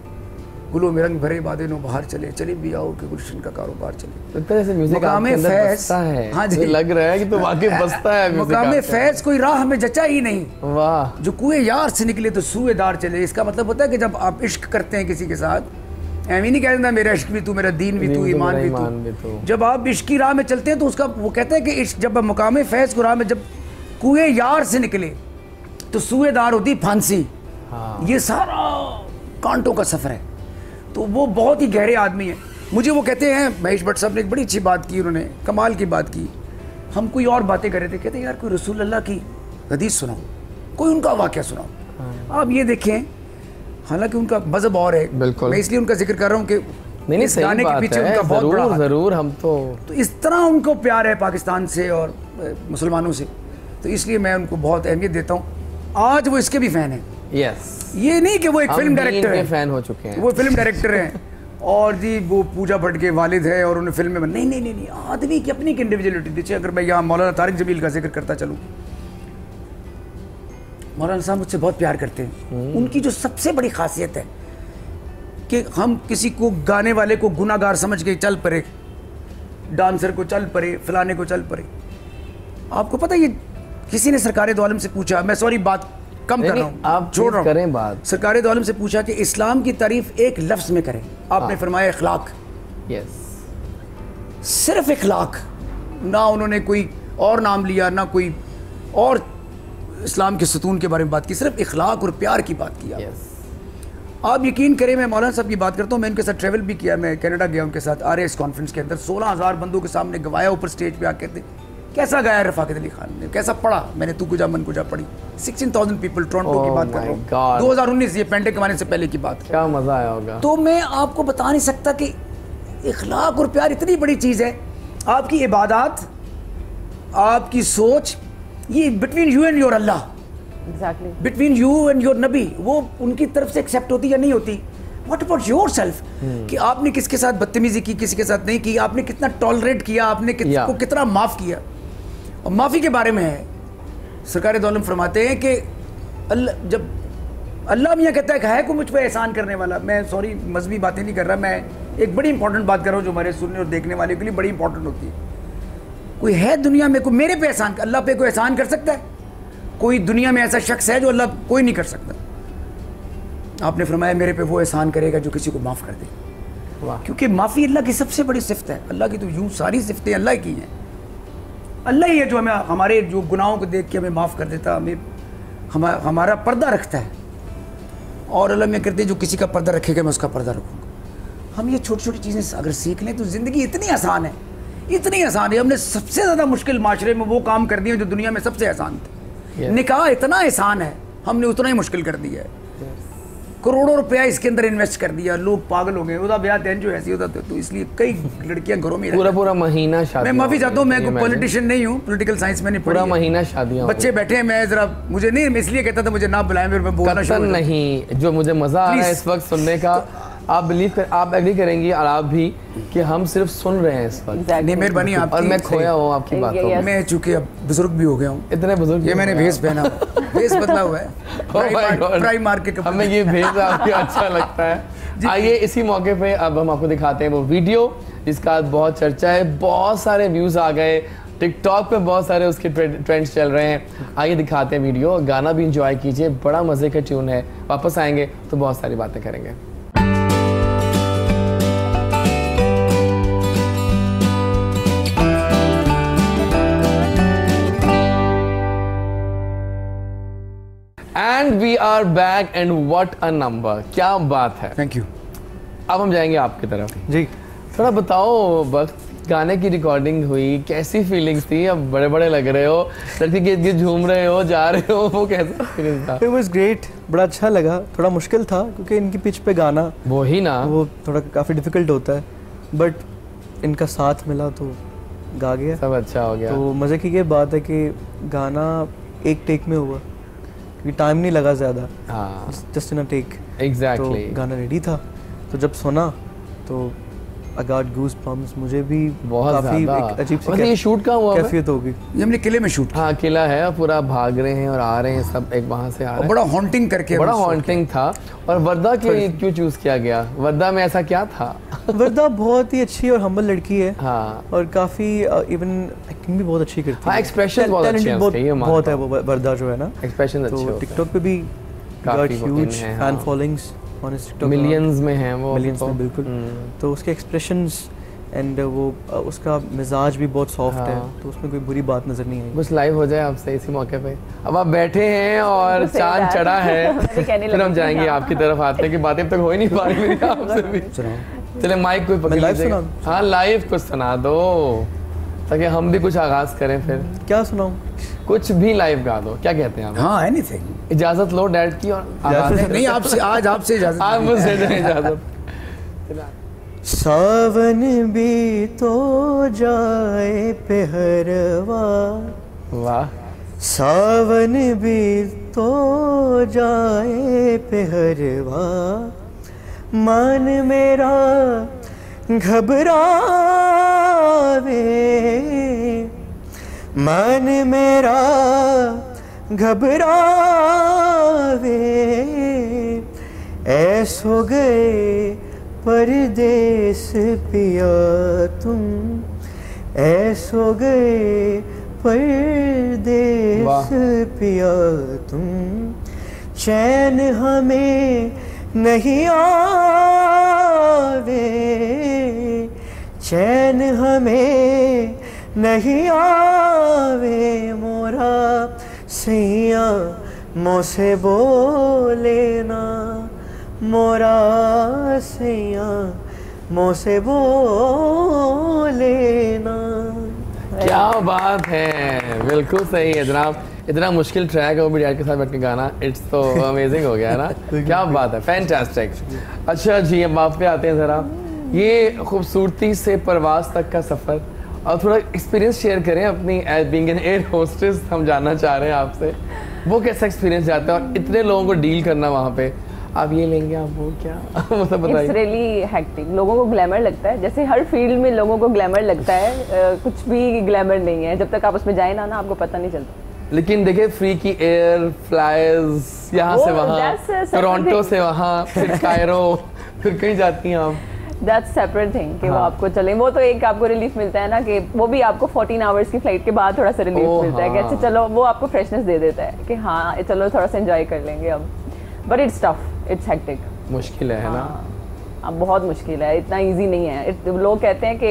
गुलों में रंग भरे बादे नो बाहर चले भी आओ कि गुलशन का कारोबार चले। मुकामे फैज़, हाँ जी लग रहा है कि तो वाकई बसता है। मुकामे फैज़ कोई राह में जचा ही नहीं, वाह। जो कुएं यार से निकले तो सूएदार चले। इसका मतलब होता है कि जब आप इश्क करते हैं किसी के साथ, ऐवी नहीं कहता मेरा इश्क भी तू, मेरा दीन भी तू, ईमान भी तू। जब आप इश्क की राह में चलते हैं तो उसका वो कहता है कि इश्क जब मुकामे फैज़ को राह में जब कुएं यार से निकले तो सूएदार होती फांसी। ये सारा कांटों का सफ़र है। तो वो बहुत ही गहरे आदमी है। मुझे वो कहते हैं, महेश भट्ट साहब ने एक बड़ी अच्छी बात की, उन्होंने कमाल की बात की। हम कोई और बातें कर रहे थे, कहते यार कोई रसूल अल्लाह की हदीस सुनाओ, कोई उनका वाक़या सुनाओ। आप ये देखें, हालांकि उनका मज़हब और है, मैं इसलिए उनका जिक्र कर रहा हूँ कि नहीं इस गाने के पीछे उनका बहुत बड़ा ज़रूर हम तो इस तरह उनको प्यार है पाकिस्तान से और मुसलमानों से, तो इसलिए मैं उनको बहुत अहमियत देता हूँ। आज वो इसके भी फ़ैन हैं। ये नहीं कि वो एक फिल्म डायरेक्टर है, फैन हो चुके हैं, वो फिल्म डायरेक्टर हैं और जी वो पूजा भट्ट के वालिद है और उन्हें फिल्म में नहीं आदमी की अपनी इंडिविजुअलिटी दीजिए। अगर मैं यहाँ मौलाना तारिक जमील का जिक्र करता चलूँ, मौलाना साहब मुझसे बहुत प्यार करते हैं। उनकी जो सबसे बड़ी खासियत है कि हम किसी को गाने वाले को गुनाहगार समझ के चल पड़े, डांसर को चल पड़े, फलाने को चल पड़े। आपको पता ये किसी ने सरकार दो आलम से पूछा, मैं सॉरी बात कम कर रहा हूँ, आप छोड़ रहा करें बात। सरकार दो आलम से पूछा कि इस्लाम की तारीफ एक लफ्ज में करें, आपने फरमाया इखलाक। सिर्फ इखलाक, ना उन्होंने कोई और नाम लिया, ना कोई और इस्लाम के सतून के बारे में बात की, सिर्फ इखलाक और प्यार की बात की। आप यकीन करें, मैं मौलाना साहब की बात करता हूँ, मैं उनके साथ ट्रैवल भी किया, मैं कनाडा गया उनके साथ RAS कॉन्फ्रेंस के अंदर, 16,000 बंदों के सामने गवाया, ऊपर स्टेज पे आके थे। कैसा गाया रफ़ाक़त अली खान ने, कैसा पढ़ा मैंने तू कुजा मन कुजा पढ़ी। 16,000 पीपल, टोरंटो की बात कर रहा हूँ, 2019, ये पेंडेमिक के आने से पहले की बात। क्या मज़ा आया होगा। तो मैं आपको बता नहीं सकता कि इखलाक और प्यार इतनी बड़ी चीज़ है। आपकी इबादत, आपकी सोच, ये between you and your Allah, between you and your नबी, वो उनकी तरफ से एक्सेप्ट होती या नहीं होती। व्हाट अबाउट योर सेल्फ, कि आपने किसके साथ बदतमीजी की, किसी के साथ नहीं की, आपने कितना टॉलरेट किया, आपने किसको कितना माफ़ किया। और माफ़ी के बारे में है, सरकार दो आलम फरमाते हैं कि अल्लाह, जब अल्लाह मियाँ कहता है कि है को मुझ पर एहसान करने वाला, मैं सॉरी मजहबी बातें नहीं कर रहा, मैं एक बड़ी इंपॉर्टेंट बात कर रहा हूँ जो हमारे सुनने और देखने वाले के लिए बड़ी इंपॉर्टेंट होती है। कोई है दुनिया में कोई मेरे पे एहसान, अल्लाह पे कोई एहसान कर सकता है? कोई दुनिया में ऐसा शख्स है जो अल्लाह कोई नहीं कर सकता। आपने फरमाया मेरे पे वो एहसान करेगा जो किसी को माफ़ कर दे, क्योंकि माफ़ी अल्लाह की सबसे बड़ी सिफ्त है। अल्लाह की तो यूँ सारी सिफ्तें अल्लाह की हैं, अल्लाह ही है जो हमें हमारे जो गुनाहों को देख के हमें माफ़ कर देता, हमें हमारा पर्दा रखता है। और अल्लाह में करते जो किसी का पर्दा रखेगा मैं उसका पर्दा रखूँगा। हम ये छोटी छोटी चीज़ें अगर सीख लें तो ज़िंदगी इतनी आसान है, इतनी आसान है। हमने सबसे ज़्यादा मुश्किल माशरे में वो काम कर दिए जो दुनिया में सबसे आसान थे। निकाह इतना आसान है, हमने उतना ही मुश्किल कर दिया है। करोड़ों रुपया इसके अंदर इन्वेस्ट कर दिया, लोग पागल हो गए। उसका ब्याह दैन जो ऐसी होता तो इसलिए कई लड़कियां घरों में पूरा महीना शादी। मैं माफी चाहता हूँ, मैं कोई पॉलिटिशियन नहीं हूँ, पॉलिटिकल साइंस में नहीं पढ़ी। पूरा महीना शादियां, बच्चे बैठे हैं, मैं जरा मुझे नहीं, मैं इसलिए कहता था मुझे ना बुलाएं, फिर मैं बोलना शुरू नहीं। जो मुझे मजा आ रहा है इस वक्त सुनने का, आप आप एग्री करेंगे और आप भी कि हम सिर्फ सुन रहे हैं इस वक्त। नहीं मेहरबानी आपकी, और मैं खोया हूँ आपकी बातों। मैं चूंकि अब बुजुर्ग भी हो गया हूँ, इतने बुजुर्ग, ये मैंने भेस पहना, भेस बदला हुआ है, प्राइम मार्केट का। हमें ये भेस आपको अच्छा लगता है। आइए इसी मौके पे अब हम आपको दिखाते हैं वो वीडियो जिसका बहुत चर्चा है, बहुत सारे व्यूज आ गए, टिकटॉक पे बहुत सारे उसके ट्रेंड्स चल रहे हैं। आइए दिखाते हैं वीडियो, गाना भी इंजॉय कीजिए, बड़ा मजे का ट्यून है। वापस आएंगे तो बहुत सारी बातें करेंगे। And we are back and what a number, क्या बात है। Thank you. अब हम जाएंगे आपकी तरफ जी। थोड़ा बताओ, वक्त गाने की रिकॉर्डिंग हुई, कैसी फीलिंग्स थी? अब बड़े बड़े लग रहे हो, लड़की के इर्द झूम रहे हो, जा रहे हो, वो कैसा फीलिंग था? इट वाज ग्रेट, बड़ा अच्छा लगा। थोड़ा मुश्किल था क्योंकि इनकी पिच पे गाना वो ही ना, वो थोड़ा काफ़ी डिफिकल्ट होता है, बट इनका साथ मिला तो गा गया, सब अच्छा हो गया। तो मज़े की ये बात है कि गाना एक टेक में हुआ क्योंकि टाइम नहीं लगा ज़्यादा, just in a take. Exactly. तो गाना रेडी था, तो जब सुना तो I got goosebumps, मुझे भी बहुत काफी एक अजीब सी ये शूट कहाँ हुआ? कैफियत होगी। ये हमने किले में शूट। हाँ, किला है, पूरा भाग रहे हैं और आ रहे हैं सब, एक वहाँ से आ रहे हैं। बड़ा हॉन्टिंग करके, बड़ा हॉन्टिंग था। और वर्दा के क्यों चूज किया गया? वर्दा में ऐसा क्या था? वर्दा बहुत ही अच्छी और हम्बल लड़की है। हाँ, और काफी इवन एक्टिंग भी बहुत अच्छी करती है। हाँ, एक्सप्रेशन बहुत अच्छे हैं उसके, ये बहुत है वो वर्दा जो है ना, एक्सप्रेशन अच्छे होते हैं। टिकटॉक पे भी काफी huge fan followings on TikTok, millions में हैं वो, मिलियंस में बिल्कुल। तो उसके एक्सप्रेशंस एंड वो उसका मिजाज भी बहुत सॉफ्ट है, तो उसमें कोई बुरी बात नजर नहीं आई। कुछ लाइव हो जाए आपसे इसी मौके पे। अब आप बैठे हैं और चांद चढ़ा है, फिर हम जाएंगे आपकी तरफ। आते कि बातें अब तक हो ही नहीं पा रही मेरी आपसे भी। चले माइक कोई पकड़ लीजिएगा। हाँ, लाइव कुछ सुना दो ताकि हम भी कुछ आगाज करें। फिर क्या सुनाऊं? कुछ भी लाइव गा दो, क्या कहते हैं आप? हाँ, एनीथिंग। इजाजत लो डैड की और नहीं, आपसे आज आपसे इजाजत। आज मुझसे इजाजत। सावन भी तो जाए पहरवा, वाह। सावन भी तो जाए पहरवा, मन मेरा घबरावे, मन मेरा घबरावे, ऐसो गए परदेस पिया तुम, ऐसो गए परदेस पिया तुम, चैन हमें नहीं आवे, चैन हमें नहीं आवे, मोरा सैया मोसे बोले ना, मोरा सैया मोसे बोले ना। क्या बात है, बिल्कुल सही है जनाब। इतना मुश्किल ट्रैक है वो भी डैड के साथ बैठ के गाना, इट्स तो अमेजिंग हो गया ना। क्या बात है, फैंटास्टिक। अच्छा जी, अब आप पे आते हैं ज़रा, ये खूबसूरती से परवास तक का सफ़र और थोड़ा एक्सपीरियंस शेयर करें अपनी as being an air hostess. हम जानना चाह रहे हैं आपसे वो कैसा एक्सपीरियंस जाता है और इतने लोगों को डील करना वहाँ पे। आप ये लेंगे, आप वो क्या वो सब बताइए। It's really hectic. लोगों को ग्लैमर लगता है, जैसे हर फील्ड में लोगों को ग्लैमर लगता है, कुछ भी ग्लैमर नहीं है। जब तक आप उसमें जाए ना आपको पता नहीं चलता। लेकिन देखिए, फ्री की एयर फ्लाइज यहाँ से वहाँ, टोरंटो से वहाँ, फिर कायरो, फिर कहीं जाती हैं आप। दैट्स सेपरेट थिंग कि वो आपको चले, वो तो एक आपको रिलीफ मिलता है ना कि वो भी आपको 14 आवर्स की फ्लाइट के बाद थोड़ा सा रिलीफ मिलता है कि अच्छा चलो, वो आपको फ्रेशनेस दे देता है कि हाँ चलो थोड़ा सा एंजॉय कर लेंगे अब। But it's tough, it's hectic, मुश्किल है ना। अब बहुत मुश्किल है, इतना इजी नहीं है। लोग कहते हैं कि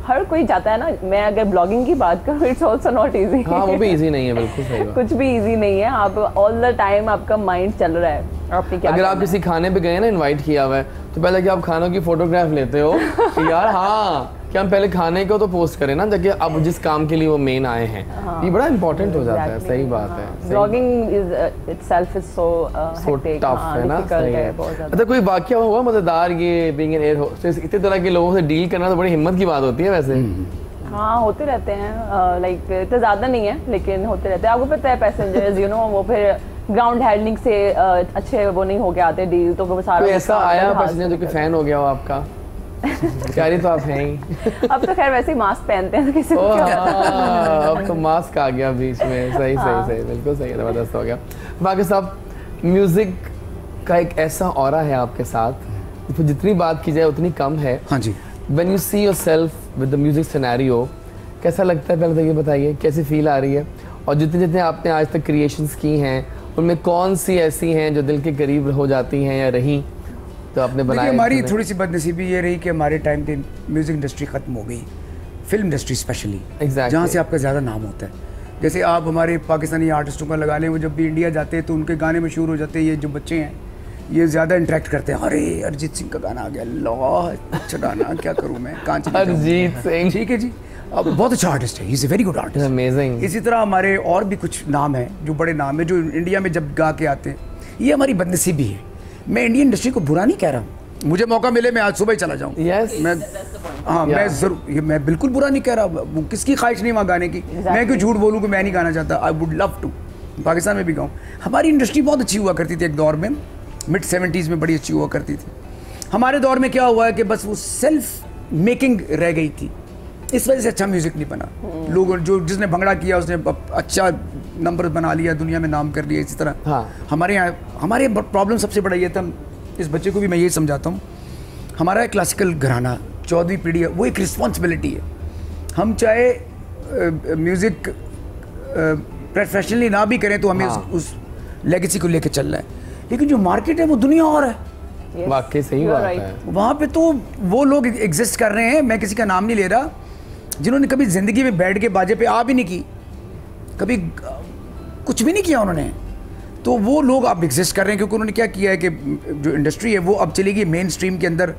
हर कोई जाता है ना, मैं अगर ब्लॉगिंग की बात करूँ, इट्स ऑल्सो नॉट ईजी। हाँ, वो भी इजी नहीं है, बिल्कुल सही बात। कुछ भी इजी नहीं है। आप ऑल द टाइम आपका माइंड चल रहा है आपने क्या। अगर आप किसी खाने पे गए ना, इनवाइट किया हुआ है, तो पहले कि आप खानों की फोटोग्राफ लेते हो कि यार हाँ कि हम पहले खाने को तो पोस्ट करें ना, जबकि अब जिस काम के लिए वो मेन आए हैं। हाँ, ये बड़ा इंपॉर्टेंट हो जाता है। सही बात है। Blogging itself is so tough है ना। अच्छा, कोई वाकया हुआ मजेदार ये बीइंग एन एयर होस्टेस, इतने तरह के लोगों से डील करना तो बड़ी हिम्मत की बात होती है वैसे। हाँ, होते रहते हैं, लाइक इतना ज़्यादा नहीं है लेकिन होते रहते हैं। आपको पता है पैसेंजर्स वो फिर ग्राउंड हैंडलिंग से अच्छे वो नहीं हो के आते डील, तो वो सारा ऐसा आया पैसेंजर जो कि फैन हो गया हो आपका? प्यारी तो आप हैं ही। अब तो खैर वैसे ही मास्क पहनते हैं तो किसी को क्या अब तो मास्क आ गया बीच में। सही सही सही, बिल्कुल सही, जबरदस्त हो गया। बाकी साहब, म्यूजिक का एक ऐसा ऑरा है आपके साथ, जितनी बात की जाए उतनी कम है। हाँ जी। When you see yourself with the music scenario, कैसा लगता है, पहले तो ये बताइए कैसी फील आ रही है, और जितने जितने आपने आज तक क्रिएशंस की हैं उनमें कौन सी ऐसी हैं जो दिल के करीब हो जाती हैं या रही तो आपने बनाया? हमारी थोड़ी सी बदनसीबी ये रही कि हमारे टाइम पे म्यूज़िक इंडस्ट्री ख़त्म हो गई, फिल्म इंडस्ट्री स्पेशली, जहाँ से आपका ज़्यादा नाम होता है। जैसे आप हमारे पाकिस्तानी आर्टिस्टों का लगा लें, वो जब भी इंडिया जाते हैं तो उनके गाने मशहूर हो जाते हैं। ये जो बच्चे हैं ये ज़्यादा इंटरेक्ट करते हैं, अरे अरिजीत सिंह का गाना आ गया, अल्लाह अच्छा गाना, क्या करूँ मैं, कहाँ चले जाऊँ? अरिजीत सिंह, ठीक है जी, अब बहुत अच्छा आर्टिस्ट है, he is a very good artist, amazing. इसी तरह हमारे और भी कुछ नाम हैं जो बड़े नाम हैं जो इंडिया में जब गा के आते हैं। ये हमारी बदनसीबी है। मैं इंडियन इंडस्ट्री को बुरा नहीं कह रहा, मुझे मौका मिले मैं आज सुबह ही चला जाऊँ। मैं हाँ मैं जरूर, मैं बिल्कुल बुरा नहीं कह रहा, किसकी ख्वाहिश नहीं वहाँ गाने की। मैं क्यों झूठ बोलूँ कि मैं नहीं गाना चाहता, I would love to Pakistan में भी गाऊँ। हमारी इंडस्ट्री बहुत अच्छी हुआ करती थी एक दौर में, मिड 70s में बड़ी अच्छी हुआ करती थी। हमारे दौर में क्या हुआ है कि बस वो सेल्फ मेकिंग रह गई थी, इस वजह से अच्छा म्यूज़िक नहीं बना। लोगों जो जिसने भंगड़ा किया उसने अच्छा नंबर बना लिया, दुनिया में नाम कर लिया। इसी तरह हाँ। हमारे प्रॉब्लम सबसे बड़ा ये था, इस बच्चे को भी मैं यही समझाता हूँ, हमारा एक क्लासिकल घराना 14वीं पीढ़ी है, वो एक रिस्पॉन्सिबिलिटी है। हम चाहे म्यूज़िक प्रोफेशनली ना भी करें तो हमें उस लेगेसी को लेकर चलना है, लेकिन जो मार्केट है वो दुनिया और है। वाकई सही बात है। वहाँ पे तो वो लोग एग्जिस्ट कर रहे हैं, मैं किसी का नाम नहीं ले रहा, जिन्होंने कभी ज़िंदगी में बैठ के बाजे पे आ भी नहीं की, कभी कुछ भी नहीं किया उन्होंने, तो वो लोग अब एग्जिस्ट कर रहे हैं क्योंकि उन्होंने क्या किया है कि जो इंडस्ट्री है वो अब चलेगी मेन स्ट्रीम के अंदर,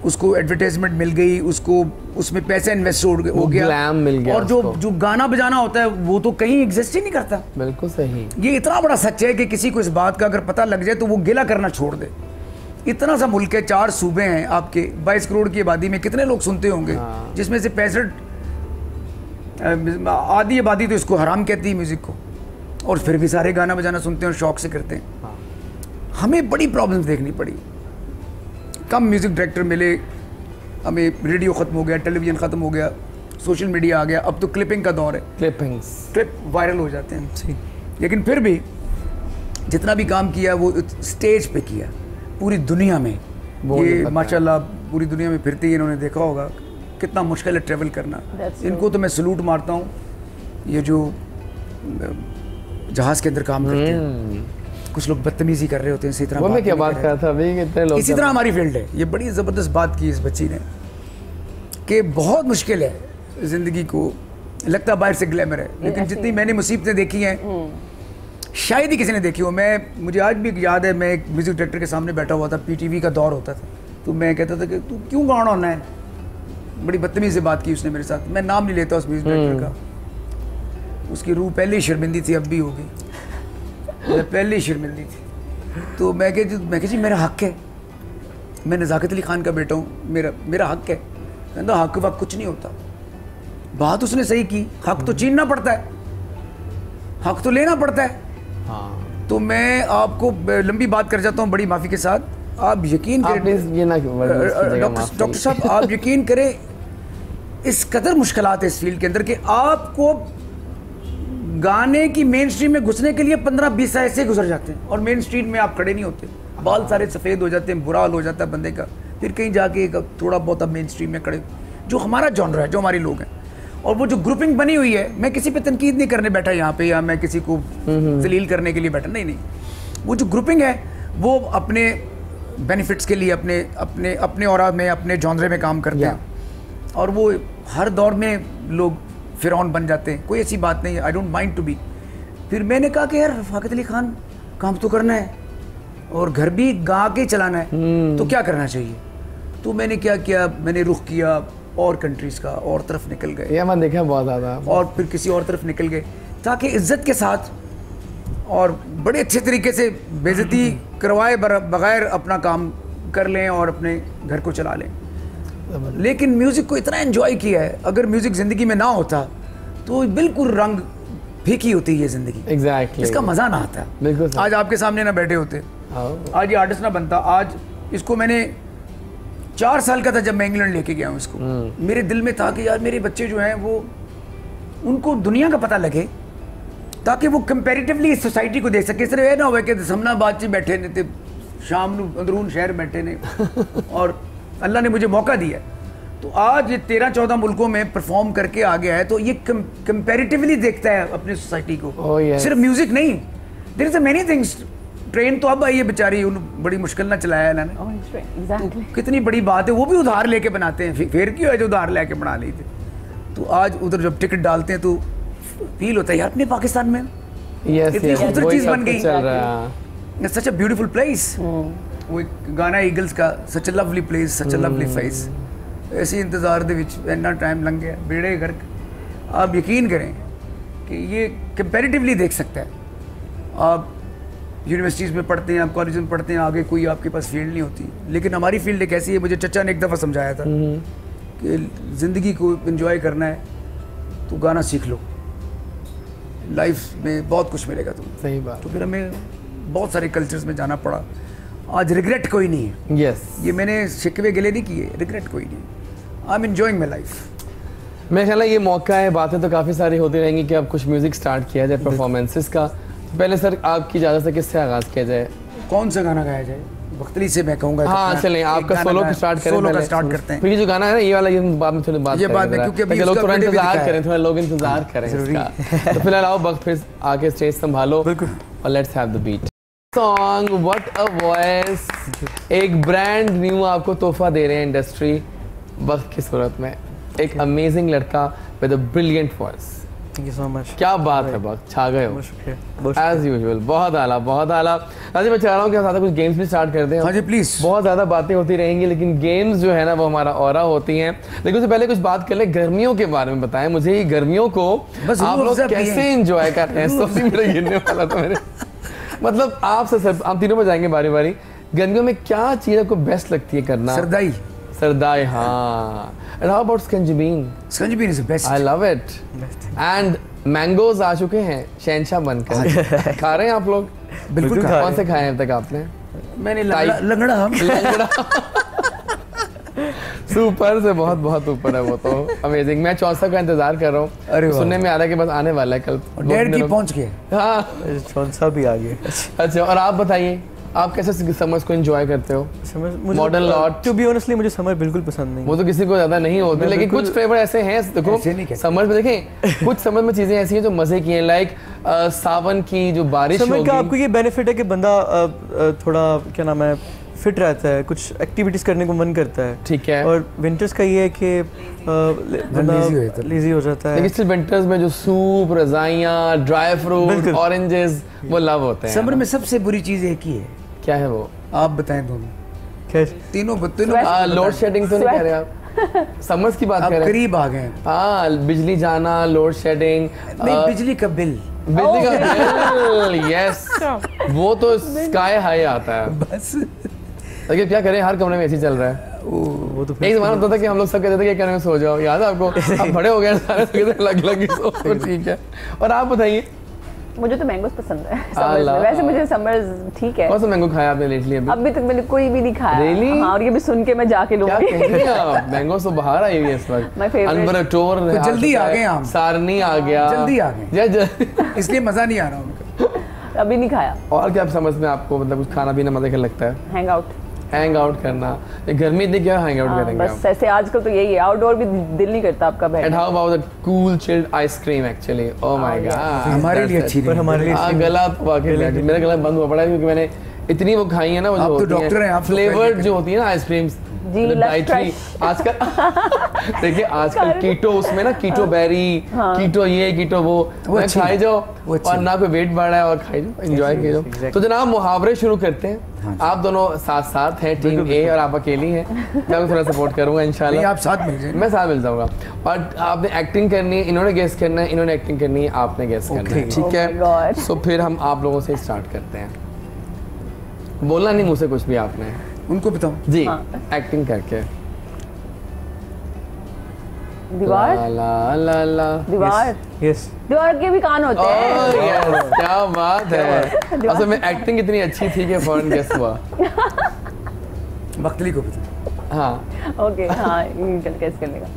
उसको एडवर्टाइजमेंट मिल गई, उसको उसमें पैसा इन्वेस्ट हो गया, मिल गया, और जो गाना बजाना होता है वो तो कहीं एग्जिस्ट ही नहीं करता। बिल्कुल सही। ये इतना बड़ा सच है कि किसी को इस बात का अगर पता लग जाए तो वो गिला करना छोड़ दे। इतना सा मुल्क है, 4 सूबे हैं आपके, 22 करोड़ की आबादी में कितने लोग सुनते होंगे, जिसमें से 65 आधी आबादी तो इसको हराम कहती है म्यूज़िक को, और फिर भी सारे गाना बजाना सुनते हैं और शौक से करते हैं। हमें बड़ी प्रॉब्लम्स देखनी पड़ी, कम म्यूज़िक डायरेक्टर मिले, हमें रेडियो ख़त्म हो गया, टेलीविज़न ख़त्म हो गया, सोशल मीडिया आ गया, अब तो क्लिपिंग का दौर है, क्लिप वायरल हो जाते हैं। लेकिन फिर भी जितना भी काम किया वो स्टेज पे किया, पूरी दुनिया में, ये माशाल्लाह पूरी दुनिया में फिरते ही इन्होंने देखा होगा कितना मुश्किल है ट्रैवल करना। इनको तो मैं सलूट मारता हूँ, ये जो जहाज़ के अंदर काम करते हैं, कुछ लोग बदतमीजी कर रहे होते हैं, इसी तरह मैं क्या बात कर रहा था अभी, कितने लोग इसी तरह हमारी फील्ड है। ये बड़ी ज़बरदस्त बात की इस बच्ची ने कि बहुत मुश्किल है ज़िंदगी को, लगता है बाहर से ग्लैमर है, लेकिन जितनी मैंने मुसीबतें देखी हैं शायद ही किसी ने देखी हो। मुझे आज भी याद है, मैं एक म्यूज़िक डायरेक्टर के सामने बैठा हुआ था, PTV का दौर होता था, तो मैं कहता था कि तू क्यों गाना होना है, बड़ी बदतमीज़ी से बात की उसने मेरे साथ, मैं नाम नहीं लेता उस म्यूज़िक डायरेक्टर का, उसकी रूह पहले ही शर्मिंदी थी, अब भी होगी, पहले ही शर्मिंदी थी। तो मैं कह जी मेरा हक है, मैं नज़ाकत अली खान का बेटा हूँ, मेरा हक है। कहता हक वक्त कुछ नहीं होता। बात उसने सही की, हक तो छीनना पड़ता है, हक तो लेना पड़ता है। हाँ। तो मैं आपको लंबी बात कर जाता हूँ बड़ी माफ़ी के साथ, आप यकीन करें डॉक्टर साहब, आप यकीन करें इस कदर मुश्किलात है इस फील्ड के अंदर कि आपको गाने की मेन स्ट्रीम में घुसने के लिए 15-20 साल ऐसे गुजर जाते हैं और मेन स्ट्रीम में आप खड़े नहीं होते, बाल सारे सफ़ेद हो जाते हैं, बुरा हाल हो जाता है बंदे का, फिर कहीं जाके थोड़ा बहुत अब मेन स्ट्रीम में खड़े, जो हमारा जॉनर है, जो हमारे लोग हैं। और वो जो ग्रुपिंग बनी हुई है, मैं किसी पे तनकीद नहीं करने बैठा यहाँ पे, या मैं किसी को जलील करने के लिए बैठा, नहीं, वो जो ग्रुपिंग है वो अपने बेनिफिट्स के लिए अपने औरा में, अपने जॉनरे में काम करते हैं, और वो हर दौर में लोग फिरौन बन जाते हैं, कोई ऐसी बात नहीं है, I don't mind to be. फिर मैंने कहा कि यार रफ़ाकत अली खान काम तो करना है और घर भी गा के चलाना है, तो क्या करना चाहिए। तो मैंने क्या किया, मैंने रुख किया और कंट्रीज़ का, और तरफ निकल गए, ये मैं देखा बहुत ज़्यादा, और फिर किसी और तरफ निकल गए, ताकि इज्जत के साथ और बड़े अच्छे तरीके से बेइज्जती करवाए बगैर अपना काम कर लें और अपने घर को चला लें। लेकिन म्यूज़िक को इतना एंजॉय किया है, अगर म्यूज़िक ज़िंदगी में ना होता तो बिल्कुल रंग फीकी होती है ज़िंदगी, एग्जैक्टली इसका मज़ा ना आता। बिल्कुल आज आपके सामने ना बैठे होते, आज ये आर्टिस्ट ना बनता। आज इसको मैंने 4 साल का था जब मैं इंग्लैंड लेके गया हूँ इसको, मेरे दिल में था कि यार मेरे बच्चे जो हैं वो, उनको दुनिया का पता लगे, ताकि वो कंपैरेटिवली इस सोसाइटी को देख सके। इस तरह ना हो कि समनाबाद से बैठे ने, शाम को अंदरून शहर बैठे ने, और अल्लाह ने मुझे मौका दिया तो आज ये 13-14 मुल्कों में परफॉर्म करके आ गया है, तो ये कंपैरेटिवली देखता है अपनी सोसाइटी को। Oh, yes. सिर्फ म्यूजिक नहीं, there is many things. Train तो अब आई है बेचारी, बड़ी मुश्किल ना चलाया इन्होंने। Exactly. कितनी बड़ी बात है, वो भी उधार लेके बनाते हैं। फिर क्यों है जो उधार लेके बना ली थी। तो आज उधर जब टिकट डालते हैं तो फील होता है यार अपने पाकिस्तान में इतनी खूबसूरत चीज बन गई, सच अ ब्यूटीफुल प्लेस। वो एक गाना ईगल्स का, such a lovely place, such a lovely face. ऐसे इंतजार दे विच इतना टाइम लग गया बेड़े घर। आप यकीन करें कि ये कंपैरेटिवली देख सकता है। आप यूनिवर्सिटीज़ में पढ़ते हैं, आप कॉलेज में पढ़ते हैं, आगे कोई आपके पास फील्ड नहीं होती, लेकिन हमारी फील्ड एक ऐसी है। मुझे चचा ने एक दफ़ा समझाया था कि ज़िंदगी को एंजॉय करना है तो गाना सीख लो, लाइफ में बहुत कुछ मिलेगा तुम्हें। सही बात। तो फिर हमें बहुत सारे कल्चर्स में जाना पड़ा। आज रिग्रेट कोई नहीं है। यस, ये मैंने शिकवे गिले नहीं किए, रिग्रेट कोई नहीं। I am enjoying my life. मेरे ख्याल है ये मौका है, बातें तो काफ़ी सारी होती रहेंगी कि अब कुछ म्यूज़िक स्टार्ट किया जाए परफॉर्मेंसेस का। तो पहले सर आपकी इजाज़त से किससे आगाज़ किया जाए? कौन सा गाना गाया जाए? बख्तरी से मैं कहूँगा। हाँ चलें, आपका सोलो का स्टार्ट करें। सोलो का स्टार्ट करते हैं। फिर ये जो गाना है ना, ये वाला, ये बाद में थोड़ी बात ये बाद में, क्योंकि अभी लोग थोड़ा इंतजार करें, थोड़ा लोग हाँ, इंतजार करें इसका। तो फिलहाल आओ वक्त, फिर आके स्टेज संभालो और let's have the beat song. What a voice, एक ब्रांड न्यू आपको तोहफा दे रहे हैं इंडस्ट्री वक्त की सूरत में। एक अमेजिंग लड़का with a brilliant voice. Thank you so much. क्या बात है, वक्त छा गए हो बहुत शुक्रिया। As usual. बहुत आला, बहुत आला। राजी मैं चाह रहा हूँ कि ज़्यादा कुछ गेम्स भी स्टार्ट कर दें। हाँ जी प्लीज़। बहुत ज़्यादा बातें होती रहेंगी, लेकिन गेम्स जो है ना वो हमारा ऑरा होती हैं। लेकिन उससे पहले कुछ बात कर ले गर्मियों के बारे में। बताएं मुझे, ये गर्मियों को आप लोग कैसे एंजॉय करते हैं? सोची मेरा गिरने वाला था मेरे। मतलब आपसे सर, आप तीनों में जाएंगे बारी बारी। गर्मियों में क्या चीज़ आपको बेस्ट लगती है करना? सरदाई। सरदाई, हाँ। And how about Scanjabeen? Scanjabeen is the best. I love it. And mangoes आ चुके हैं शहंशाह बनकर। खा रहे हैं आप लोग? बिल्कुल। कौन से खाए हैं अब तक आपने? मैंने लंगड़ा सुपर से बहुत बहुत ऊपर है वो तो। अमेजिंग। मैं 64 का इंतजार कर रहा हूँ, सुनने में आ रहा है कि बस आने वाला है कल। 1.5 की पहुँच गए। हाँ 64 भी आ गए। अच्छा, और आप बताइए, आप कैसे समर्स को एंजॉय करते हो? Modern lot. To be honestly मुझे समर बिल्कुल पसंद नहीं। वो तो किसी को ज्यादा नहीं होती, लेकिन कुछ फ्लेवर ऐसे हैं। देखो समर में देखें, कुछ समर में चीजें ऐसी हैं जो मजे की हैं, लाइक सावन की जो बारिश होगी। समर का आपको ये बेनिफिट है कि बंदा थोड़ा क्या नाम है फिट रहता है, कुछ एक्टिविटीज करने को मन करता है। ठीक है। और विंटर्स का ये है कि लेजी हो जाता है। लेकिन सिर्फ विंटर्स में जो सूप, रजाइयाँ, ड्राई फ्रूट, ऑरेंजेस, वो लव होते हैं। समर में सबसे बुरी चीज एक ही है। क्या है वो? आप बताएं दोनों। कैसे? तीनों लोड शेडिंग तो नहीं कह रहे आप? समर्स की बात कर रहे हैं? करीब आ गए। हाँ, बिजली जाना, लोड शेडिंग। बिजली का बिल। बिजली का बिल, यस, वो तो स्काई हाई आता है बस। लेकिन क्या करें, हर कमरे में एसी चल रहा है। वो तो एक जमाना होता था कि हम लोग सब कहते थे कि कमरे में सो जाओ, याद है आपको? अब बड़े हो गए सारे, लग सो। ठीक है। और आप बताइए। मुझे तो मैंगोस पसंद है समर्स में। वैसे मुझे समर्स ठीक है। कौन सा मैंगो खाया आपने लेटली? अभी तक मैंने कोई भी नहीं खाया। Really? हाँ, और ये भी सुन के मैं जाके लूंगी। क्या कह रही हैं आप? मैंगोस तो बाहर आई हुई है इस वक्त। My favorite. अनबरटोर तो जल्दी आ गए हम। सारनी आ गया। जल्दी आ गए। इसलिए मजा नहीं आ रहा उनका। अभी नहीं खाया। और क्या आप समझ में आपको मतलब कुछ खाना पीना मजे का लगता है? हैंग आउट करना। गर्मी इतनी, क्या हैंग आउट करेंगे बस आप? ऐसे आजकल तो यही है, आउटडोर भी दिल नहीं करता आपका बैठने। And how about the cool chilled ice cream actually? Oh my god। हमारे लिए अच्छी पर हमारे लिए गला तो वाकई मेरा गला बंद हुआ पड़ा है क्योंकि मैंने इतनी वो खाई है ना, वो जो होती है डॉक्टर हैं आप, फ्लेवर्ड जो होती है ना आइसक्रीम्स डाइटरी। आजकल देखिए, आजकल कीटो, उसमें ना कीटो बेरी, कीटो ये, कीटो वो खाई जाओ और ना कोई वेट बढ़ा है और खाई जाओ, एंजॉय कीजिए। तो जनाब मुहावरे शुरू करते हैं। आप दोनों साथ साथ हैं, टीम ए और आप अकेली हैं। मैं आपको थोड़ा सपोर्ट करूंगा इंशाल्लाह। आप साथ मिल जाए। मैं साथ मिल जाऊंगा। और आपने एक्टिंग करनी है, इन्होंने गेस करना है, इन्होंने एक्टिंग करनी है, आपने गेस करना है। ठीक है, तो फिर हम आप लोगों से स्टार्ट करते हैं। बोलना नहीं मुझसे कुछ भी आपने, उनको बताओ जी। एक्टिंग करके। दीवार। ला ला ला। दीवार। यस। दीवार के भी कान होते हैं। क्या बात है। असल में एक्टिंग इतनी अच्छी थी कि फौरन गेस हुआ। बख्तली को बताओ। हाँ ओके, हाँ गेस करने का।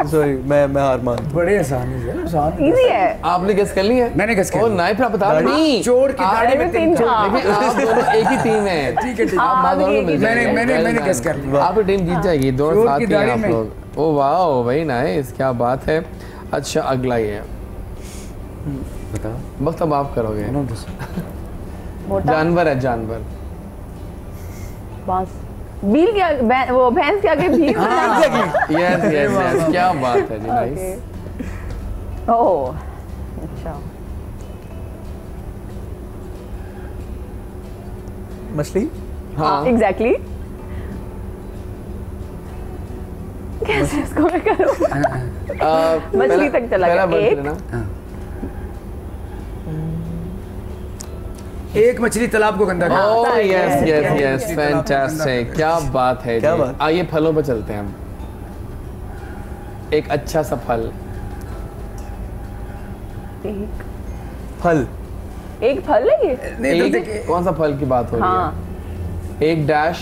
सॉरी मैं हार मान। बड़े आसान है, आसान इजी है। आपने गेस कर ली है? मैंने गेस कर ओ लिया। नहीं, फिर आप बता नहीं। चोर की दाढ़ी में 3 हाँ। लेकिन आप दोनों एक ही टीम है। ठीक है, ठीक है। आप माँ दोनों मिल जाएंगे। मैंने गेस कर लिया। आपकी टीम जीत जाएगी, दोनों चोर साथ की ही हैं दाढ़ी आप में। लोग। ओ वाओ, वेरी नाइस, क्या बात है। अच्छा अगला ये है, बता। वक्त अब आप करोगे। मोटा जानवर है, जानवर। बांस, बील क्या, वो भैंस क्या के भील। यस यस यस, क्या बात है जी, नाइस। ओह अच्छा, मछली। हाँ एग्जैक्टली। कैसे इसको मैं करूं? मछली तक चला गया। एक मछली तालाब को गंदा कर। Oh yes yes yes, fantastic, क्या बात है क्या जी। बात। आइए फलों पर चलते हैं हम। एक अच्छा सा फल। एक फल। एक फल है ये? नहीं तो एक देखिए, कौन सा फल की बात हो रही हाँ है? एक डैश।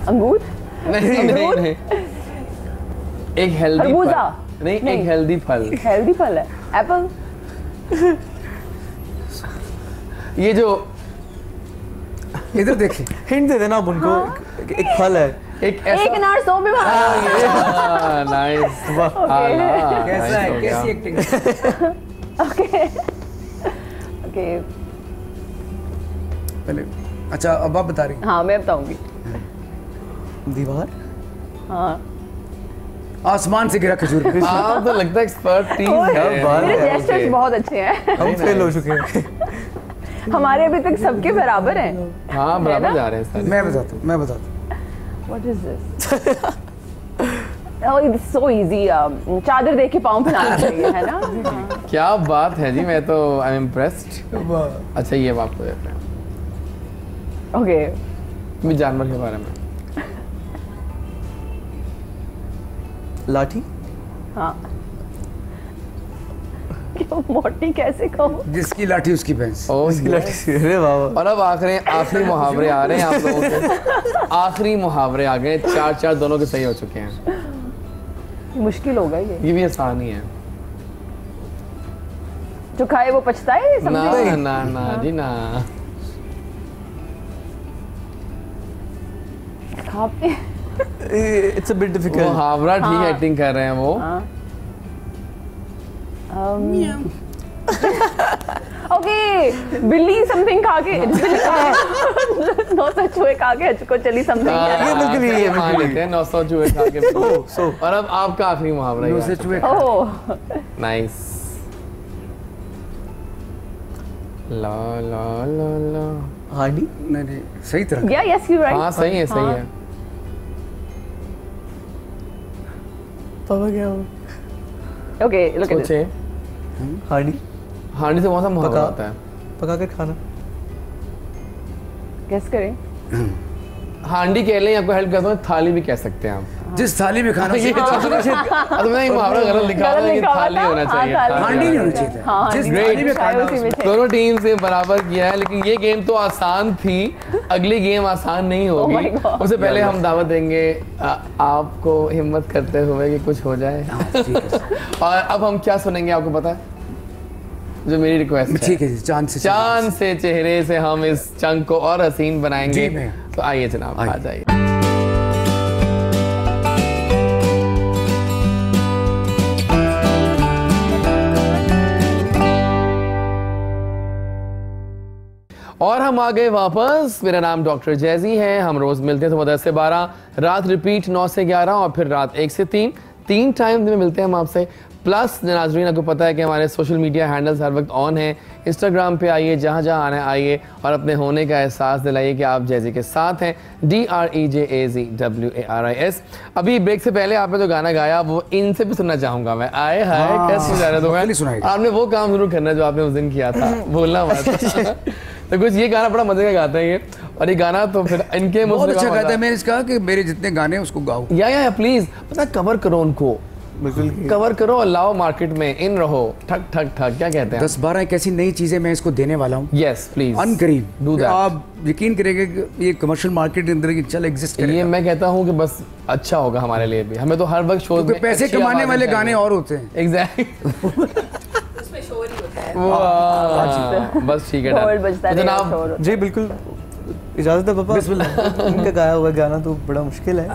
अंगूर, नहीं नहीं नहीं, एक हेल्दी खरबूजा। फल। नहीं, एक हेल्दी फल। हेल्दी फल है, एप्पल। ये जो इधर देखिए, हिंट दे देना आप उनको। एक फल है। एक ऐसा एक अनार 100 में मारा। नाइस, कैसा है, कैसी एक्टिंग। ओके ओके, पहले अच्छा अब आप बता रही हैं। हाँ मैं बताऊंगी। दीवार। हाँ आसमान से गिरा खजूर। आप तो लगता है एक्सपर्टीज है। बात मेरे है। जेस्चर्स बहुत अच्छे हैं। हम फेल हो चुके हैं। हमारे अभी तक सबके बराबर हैं। हाँ बराबर जा रहे हैं सारे। मैं बताता हूँ। What is this? Oh, it's so easy. चादर देख के पाँव फैलाना चाहिए, है ना? हाँ। क्या बात है जी, मैं तो आई एम इम्प्रेस्ड। अच्छा ये अब आपको देते हैं, Okay. भी जानवर के बारे में। लाठी। हाँ। क्यों मोटी कैसे कहूँ? जिसकी लाठी उसकी भैंस। ओह इसकी लाठी। अरे वाह वाह। और अब आखिरी मुहावरे आ रहे हैं आप लोगों के। आखिरी मुहावरे आ गए, 4 दोनों के सही हो चुके हैं। मुश्किल होगा ये। भी आसान ही है। जो खाए वो पछताए, ना समझे? ना ना जी ना। खाते। It's a bit difficult. मुहावरा ठीक हाँ। एक्टिंग कर रहे हैं वो। हाँ। ओके, बिल्ली समथिंग खा के, नौ सौ चूहे खा के को चली समथिंग। बिल्कुल ये है, मान लेते हैं 900 चूहे खा के। सो और अब आपका आखिरी मुहावरा नौ ये से है। चूहे। Oh nice. ला ला ला ला। हांडी। नहीं सही तरह। या यस यू राइट। हाँ सही है, सही है। पापा क्या हो? ओके लुक एट सोचे, हांडी। हांडी से कौन सा मुहावरा पका। होता है? पका कर खाना। गेस करें। हांडी कह लें, आपको हेल्प करता हूँ, थाली भी कह सकते हैं आप। जिस थाली में खाना ये तो मैंने मुहावरा गलत लिखा हुआ है, लेकिन थाली होना चाहिए। हांडी नहीं होनी चाहिए। हाँ, जिस Great. थाली में खाना उसमें। दोनों टीम से बराबर किया है, लेकिन ये गेम तो आसान थी। अगली गेम आसान नहीं Oh होगी। my God. उससे पहले हम दावत देंगे आपको हिम्मत करते हुए कि कुछ हो जाए। ठीक है और अब हम क्या सुनेंगे आपको पता है? जो मेरी रिक्वेस्ट ठीक है जी, चांद से चांद से चेहरे से हम इस चंग को और हसीन बनाएंगे। जी, मैं। तो आइए जनाब, आ जाइए। और हम आ गए वापस। मेरा नाम डॉक्टर जैजी है। हम रोज मिलते हैं सुबह 10 से 12, रात रिपीट 9 से 11 और फिर रात 1 से 3। 3 टाइम में मिलते हैं हम आपसे। प्लस नाजरीन आपको पता है कि हमारे सोशल मीडिया हैंडल्स हर वक्त ऑन हैं। इंस्टाग्राम पे आइए, जहाँ जहाँ आना है आइए और अपने होने का एहसास दिलाइए कि आप जैजी के साथ हैं। DREJAZWARIS। अभी ब्रेक से पहले आपने जो गाना गाया वो इनसे भी सुनना चाहूँगा मैं। आए हाय कैसे जा रहे हो मैं। आपने वो काम जरूर करना जो आपने उस दिन किया था, भूलना मत। तो कुछ ये गाना बड़ा मजे का गाते हैं ये, और ये गाना तो फिर इनके बहुत अच्छा गाता है। मैंने कहा कि मेरे जितने गाने उसको गाओ। या प्लीज पता कवर करो उनको। बिल्कुल कवर करो और लाओ मार्केट में, इन रहो, ठक ठक ठक, क्या कहते हैं? 10-12 एक ऐसी नई चीजें मैं इसको देने वाला हूँ। यस प्लीज, अनकरीब डू दैट। आप यकीन करेंगे कि ये कमर्शियल मार्केट के अंदर चल एग्जिस्ट करेगा। ये मैं कहता हूँ कि बस अच्छा होगा हमारे लिए भी, हमें तो हर वक्त शो में पैसे कमाने वाले गाने और होते हैं। एग्जैक्टली उसमें शोर ही होता है। बस ठीक है ढोल बजता है, जनाब। शोर होता जी बिल्कुल, इजाजत है पापा। इनका गाया हुआ गाना तो बड़ा मुश्किल है।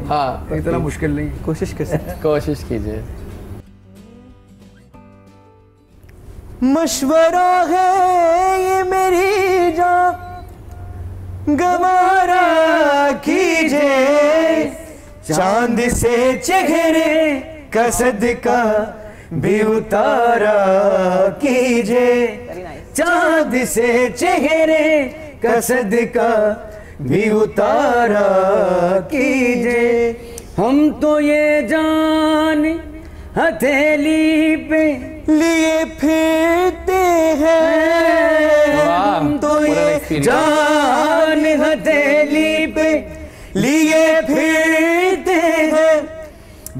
हाँ इतना मुश्किल नहीं, कोशिश कर सकते। कोशिश कीजिए। मशवरा है ये मेरी जान, गवारा कीजिए, चांद से चेहरे का सदका भी उतारा कीजिए, चांद से चेहरे का सदका भी उतारा कीजिए। हम तो ये जान हथेली पे लिए फिरते हैं, हम तो ये जान हथेली पे लिए फिरते हैं,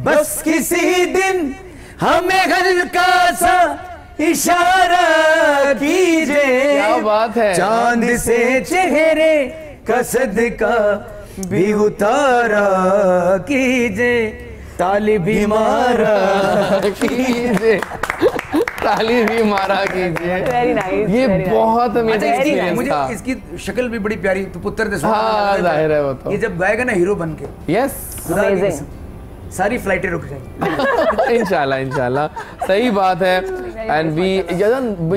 बस किसी दिन हमें हल्का सा इशारा कीजिए। क्या बात है, चांद से चेहरे का सदका भी उतारा कीजिए, ताली भी मारा कीजिए, ताली भी मारा कीजिए। Very nice, ये very बहुत अमेजिंग अच्छा, एक्सपीरियंस मुझे था। इसकी शक्ल भी बड़ी प्यारी, तो पुत्र दे हाँ जाहिर है वो तो। ये जब गाएगा ना हीरो बन के, यस खुदा की Amazing. कसम, सारी फ्लाइटें रुक जाएंगी। इंशाल्लाह इंशाल्लाह, सही बात है। एंड वी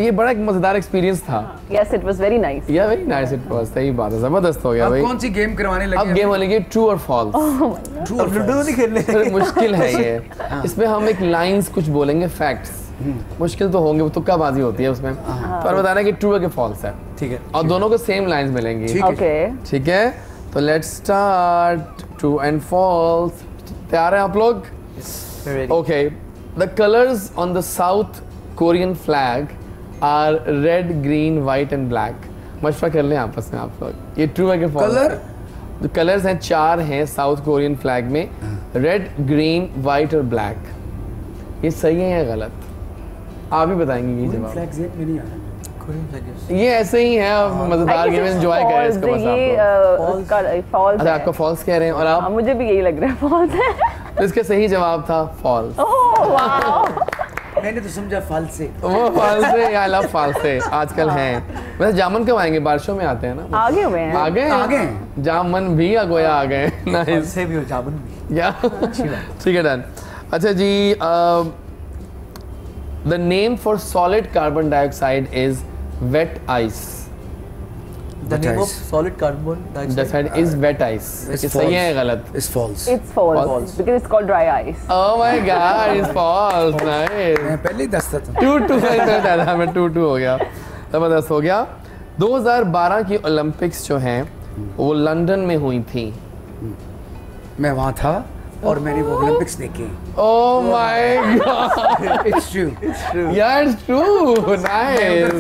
ये बड़ा एक मजेदार एक्सपीरियंस था। Yes, it was very nice. या वेरी नाइस इट वाज, सही बात है, जबरदस्त हो गया अब भाई। कौन सी गेम करवाने लगे? अब गेम वाली की ट्रू और false. True or ludo false? नहीं खेलने। थोड़ी मुश्किल है ये, इसमें हम एक लाइंस कुछ बोलेंगे, फैक्ट्स मुश्किल तो होंगे, वो तुक्काबाजी होती है उसमें, तो और बताना है कि ट्रू है कि फॉल्स है, ठीक है। और दोनों को सेम लाइंस मिलेंगी। ठीक है। Okay. ठीक है, तो let's start. True and false, तैयार हैं आप लोग? Okay, the colors on the South Korean flag are red, green, white and black. मशवरा कर लें आपस में आप लोग, ये ट्रू है कि फॉल्स? Color? The colors हैं 4 हैं साउथ कोरियन फ्लैग में, रेड, ग्रीन, वाइट और ब्लैक। ये सही है या गलत? आप ही बताएंगे ये जवाब। फ्लैग जेब में नहीं आ रहा। ये ऐसे ही है, आप मजेदार गेम एंजॉय करें इसको बस आप लोग। फॉल्स अच्छा आपको फॉल्स कह रहे हैं और आप, मुझे भी यही लग रहा है, फॉल्स है। तो इसका सही जवाब था फॉल्स। ओह वाओ, मैंने तो समझा फालसे। वो फालसे, आई लव फालसे आजकल हैं। वैसे जामन कब आएंगे? बारिशों में आते हैं ना। आगे हुए हैं। आ गए आ गए। जामन भी या गोया आ गए। नाइस, से भी हो, जामुन भी। या ठीक है, डन। अच्छा जी, the name for solid carbon dioxide is wet ice. The name of ice. solid carbon dioxide is wet ice. ये सही है या गलत? It's false. It's false because it's called dry ice. Oh my God, it's false. Nice. मैं पहले ही दस्ता था। 2-2 मैं 2-2 हो गया, जबरदस्त हो गया। 2012 की ओलंपिक्स जो हैं वो लंदन में हुई थी। मैं वहाँ था और मैंने वो ओलंपिक्स देखे। Oh my God. It's true. Yeah, it's true. Nice.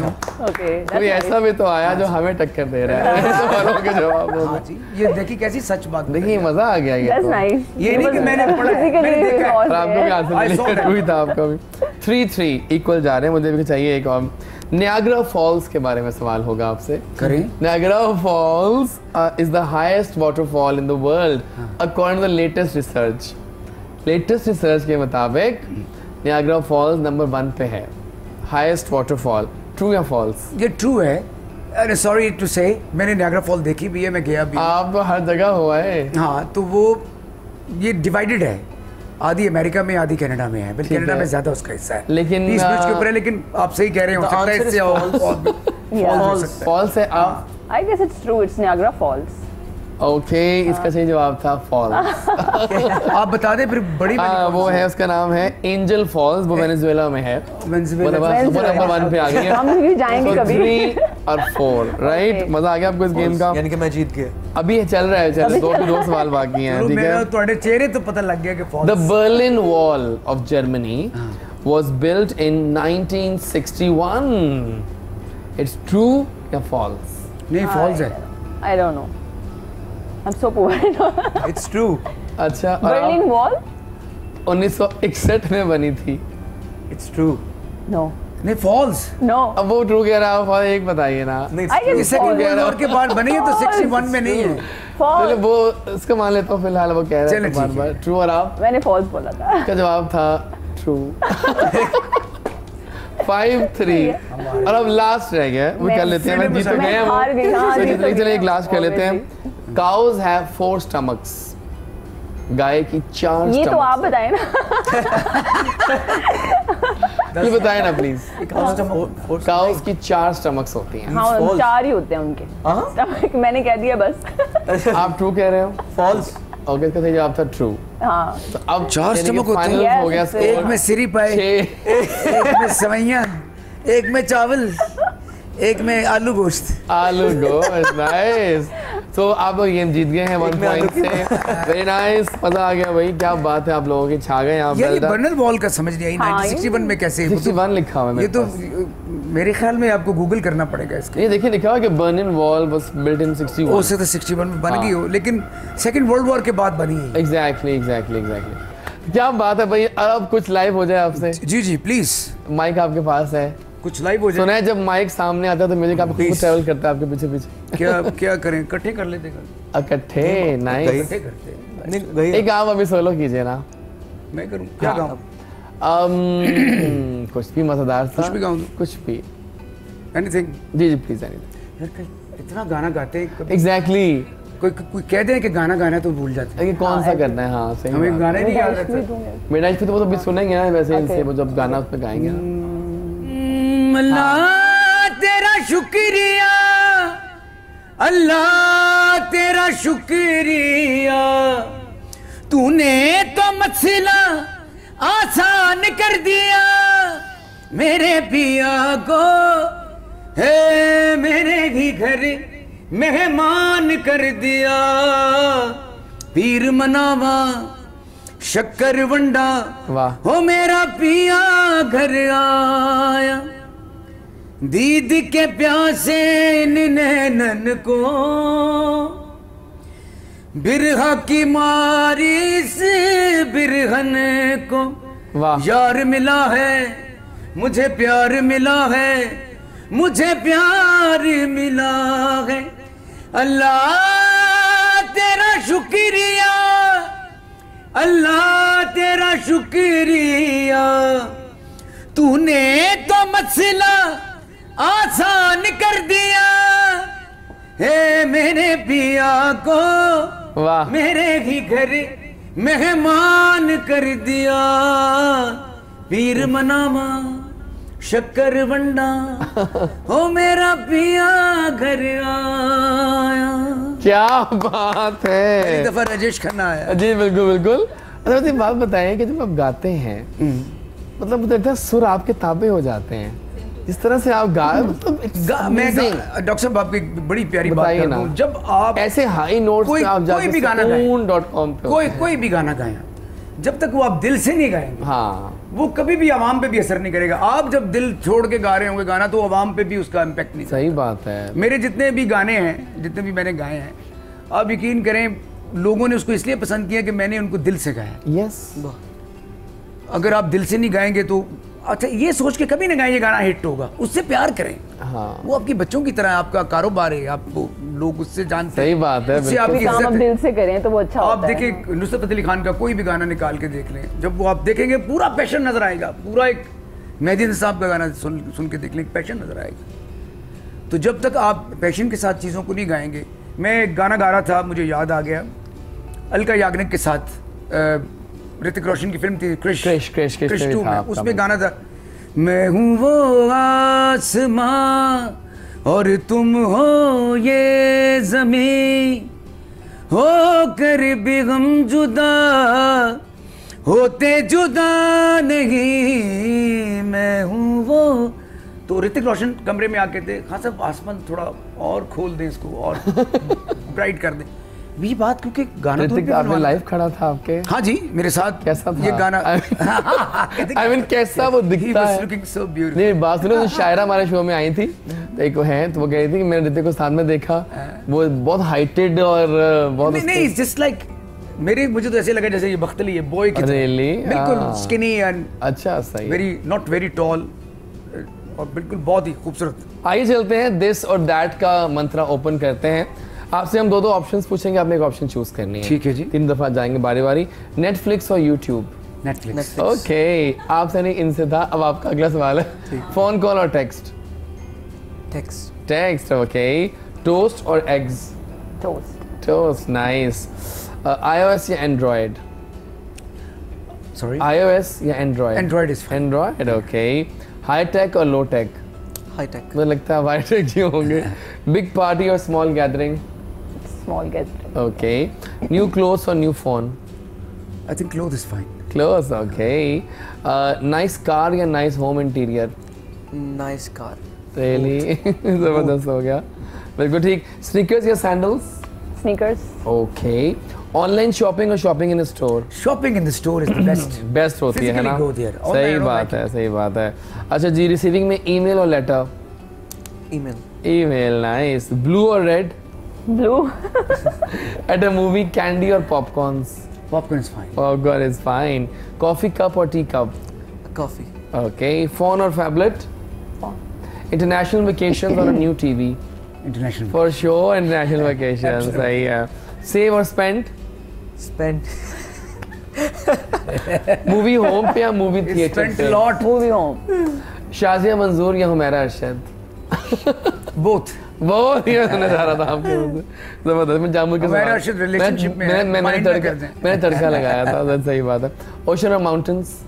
Okay, that's कोई nice. ऐसा भी तो आया जो हमें टक्कर दे रहा है सवालों के जवाबों हाँ में। जी, ये देखी कैसी सच बात। देखिए मजा आ गया ये That's तो। nice. ये नहीं कि मैंने पढ़ा है, किसी के मैंने लिए देखा है। false और आपको भी है। आंसर I मिले, saw that. ट्रू ही था आपका भी। 3-3 इक्वल जा रहे हैं, मुझे भी चाहिए एक और। नियाग्रा फॉल्स के बारे में सवाल होगा आपसे। करें। Niagara Falls is the highest waterfall in the world according to the latest research. Latest research के मुताबिक Niagara Falls नंबर 1 पे है, highest waterfall. True या false? ये ट्रू है। अरे सॉरी टू से, मैंने नायग्रा फॉल देखी भी है, मैं गया भी। आप हर जगह हुआ है। हाँ, तो वो ये डिवाइडेड है, आधी अमेरिका में आधी कनाडा में है, बल्कि ठीक कनाडा है। में ज्यादा उसका हिस्सा है। लेकिन, 20 बीच के ऊपर है, लेकिन आप सही कह रहे हो, The सकता है answer इससे is और false. false हो सकता false है आप। I guess it's true. It's Niagara Falls. Okay, इसका सही जवाब था false। है। आप बता दें फिर बड़ी वाली कौन वो सी है, उसका नाम है एंजल फॉल्स, वो वेनेजुएला में है। वेनेजुएला वो नंबर 1 पे आ गई है। हम भी जाएंगे So, कभी। 3 और 4 राइट। Okay. मजा आ गया आपको इस गेम का? यानी कि मैं जीत गया। अभी चल रहा है, चल दो सवाल बाकी हैं, चलो, ठीक मेरा है। तुम्हारे चेहरे तो पता लग गया कि The false। Berlin Wall of Germany was built in 1961. It's true या false? नहीं, false है। I don't know. I'm so poor. It's true. अच्छा, और Berlin आप Wall? 1961 में बनी थी। It's true. नो नहीं फॉल्स। नो अब वो ट्रू कह रहा है, फॉल्स एक बताइए ना। सेकंड वर्ल्ड वॉर के बाद बनी है तो 61 में नहीं है। चलो वो इसका मान लेता हूँ फिलहाल, वो कह रहा है तो बार ट्रू। और आप? मैंने फॉल्स बोला था। इसका जवाब था ट्रू। 5-3 और अब लास्ट रह गया, वो कर लेते हैं। मैं जीत तो गया हूँ, चलिए एक लास्ट कर लेते हैं। Cause have 4 stomachs. गाय की 4 ये तो आप बताएं ना। ये बताएं ना प्लीज। काउज की 4 स्टमक्स होती हैं। हाँ 4 ही होते हैं उनके स्टमक। मैंने कह दिया बस। आप ट्रू कह रहे हो? फॉल्स। ओके, इसका सही जवाब था ट्रू। हाँ तो अब 4 स्टमक होते हैं। हो गया, एक में सिर्फ है, एक में सवैयां, एक में चावल, एक में आलू गोश्त। आलू गोश्त, नाइस। तो आप लोग गेम जीत गए हैं 1 पॉइंट से। वेरी नाइस, मजा आ गया भाई, क्या बात है, आप लोगों की छा गए आप। ये बर्नर बॉल का समझ नहीं आई। 1961 में कैसे? 61 लिखा हुआ है ये तो मेरे ख्याल में आपको गूगल करना पड़ेगा इसका। ये देखिए लिखा हुआ कि burning wall was built in 61। हो सकता है 61 में बन गई हो, लेकिन सेकंड वर्ल्ड वॉर के बाद बनी है। एग्जैक्टली। क्या बात है भाई। अब कुछ लाइव हो जाए आपसे। जी जी प्लीज, माइक आपके पास है, कुछ लाइव हो जाए। सुना है जब माइक सामने आता है तो म्यूजिक आपको खुद ट्रैवल करता है आपके पीछे पीछे। क्या करें, इकट्ठे कर लेते हैं। इकट्ठे, नाइस। इकट्ठे करते हैं। एक आप अभी सोलो कीजिए ना। मैं करूं क्या गाऊं? कुछ भी मजेदार सा, कुछ भी गाऊं? कुछ भी, एनीथिंग। Ji please anything. यार इतना गाना गाते हैं, एग्जैक्टली। कोई कह दे कि गाना गाना तो भूल जाते हैं। कौन सा करना है? हाँ सही। हमें गाना ही नहीं याद रहता। मेरा इस पे तो वो तो भी सुनेंगे ना वैसे इनसे, वो जब गाना उस पे गाएंगे ना। अल्लाह तेरा शुक्रिया, अल्लाह तेरा शुक्रिया, तूने तो मसला आसान कर दिया मेरे पिया को, है मेरे भी घर मेहमान कर दिया। पीर मनावा शक्कर वंडा, वाह। हो मेरा पिया घर आया, दीद के प्यासे नैनन को, बिरहा की मारी से बिरहन को, वाह। यार मिला है मुझे प्यार मिला है, मुझे प्यार मिला है। अल्लाह तेरा शुक्रिया, अल्लाह तेरा शुक्रिया, तूने तो मसला आसान कर दिया, हे मेरे पिया को, वाह। मेरे ही घर मेहमान कर दिया। पीर मनावा शक्कर वंडा, हो मेरा पिया घर आया। क्या बात है। एक दफा राजेश खन्ना आया। जी बिल्कुल बिल्कुल। अच्छा मुझे बात बताएं कि जब आप गाते हैं मतलब मुझे लगता है सुर आपके ताबे हो जाते हैं, जिस तरह से आप गा मतलब मैं डॉक्टर साहब आपकी बड़ी प्यारी बात कर रहा हूं। जब आप ऐसे हाई नोट्स पे आप जाके कोई भी गाना sukoon.com पे कोई भी गाना गाएं, जब तक वो आप दिल से नहीं गाएंगे, हाँ, वो कभी भी आवाम पे भी असर नहीं करेगा। आप जब दिल छोड़ के गा रहे होंगे गाना, तो आवाम पे भी उसका इम्पैक्ट नहीं। सही बात है। मेरे जितने भी गाने हैं, जितने भी मैंने गाए हैं, आप यकीन करें लोगों ने उसको इसलिए पसंद किया कि मैंने उनको दिल से गाया। यस। अगर आप दिल से नहीं गाएंगे तो अच्छा ये सोच के कभी ना गाएं ये गाना हिट होगा। उससे प्यार करें। हाँ। वो आपकी बच्चों की तरह, आपका कारोबार है, आपको लोग उससे जानते हैं। सही बात है। उससे आपकी काम आप दिल से करें तो वो अच्छा आप होता है। देखिए नुसरत फतेह अली खान का कोई भी गाना निकाल के देख लें, जब वो आप देखेंगे पूरा पैशन नजर आएगा। पूरा एक मेहदी हसन साहब का गाना सुन के देख लें, पैशन नजर आएगा। तो जब तक आप पैशन के साथ चीज़ों को नहीं गाएंगे, मैं एक गाना गा रहा था, मुझे याद आ गया, अलका याग्निक के साथ ऋतिक रोशन की फिल्म थी क्रिश 2 में, उसमें गाना था, मैं हूँ वो आसमां और तुम हो ये ज़मीं, हो कर भी हम जुदा होते जुदा नहीं, मैं हूँ वो। तो ऋतिक रोशन कमरे में आके थे, हाँ साहब आसमान थोड़ा और खोल दें इसको और ब्राइट कर दें। भी बात क्योंकि गाना ऋतिक आपने लाइव खड़ा था आपके? हाँ जी मेरे साथ। कैसा था ये गाना? I mean, कैसा वो दिखता है? so नहीं बात सुनो, जो शायरा हमारे शो में आई थी, तो एक वो है, तो वो कह रही थी कि मैंने ऋतिक को साथ में देखा, वो बहुत हाइटेड और बहुत नहीं जस्ट लाइक मेरे मुझे तो ऐसे लगा जैसे ये बख्तली है, बॉय की तरह। बिल्कुल स्किनी एंड अच्छा सही, वेरी नॉट वेरी टॉल और बिल्कुल बहुत ही खूबसूरत। आइए चलते हैं दिस और दैट का मंत्रा ओपन करते हैं। आपसे हम 2 ऑप्शंस पूछेंगे, आपने एक ऑप्शन चूज करनी है। ठीक है जी। 3 दफा जाएंगे बारी बारी। नेटफ्लिक्स और यूट्यूब? नेटफ्लिक्स। ओके, आपसे नहीं इनसे था। अब आपका अगला सवाल है, फोन कॉल और टेक्स्ट? टेक्स्ट। ओके, टोस्ट और एग्स? Toast, nice. iOS या एंड्रॉयड? सॉरी, iOS या Android? Android is fine. Android, okay. High tech और लो टेक? High tech. मुझे लगता है हाई टेक जी होंगे। बिग पार्टी और small gathering? Small gathering. Okay. New clothes और new phone? I think cloth is fine. Clothes, okay. Nice car या nice home interior? Nice car. Really? जबरदस्त हो गया, बिल्कुल ठीक। स्नीकर्स या sandals? Sneakers. Okay. Online shopping और shopping in store? Shopping in the store is the best. Best होती है ना? Physically go there. सही Online, बात है, सही बात है। अच्छा जी, रिसीविंग में ईमेल और letter? Email. Email, nice. Blue और red? Blue. At a movie, candy और popcorns? Popcorn is fine. Popcorn is fine. Coffee cup और tea cup? Coffee. Okay. Phone और फैबलेट? इंटरनेशनल वेकेशन और new TV? International. For sure international vacation, सही है। Save और spend? Spend. Movie home पे या movie theatre spent पे? Lot. Movie home. Shazia Manzoor या हुमैरा अरशद? बोथ। बहुत ही सुनना चाह रहा था आपके मुंह से। जबरदस्त। मैं जामुन के हुमैरा अरशद relationship में है, mind में कर दें। मैंने तड़का लगाया था, that's सही बात है। ओशन और माउंटेन्स?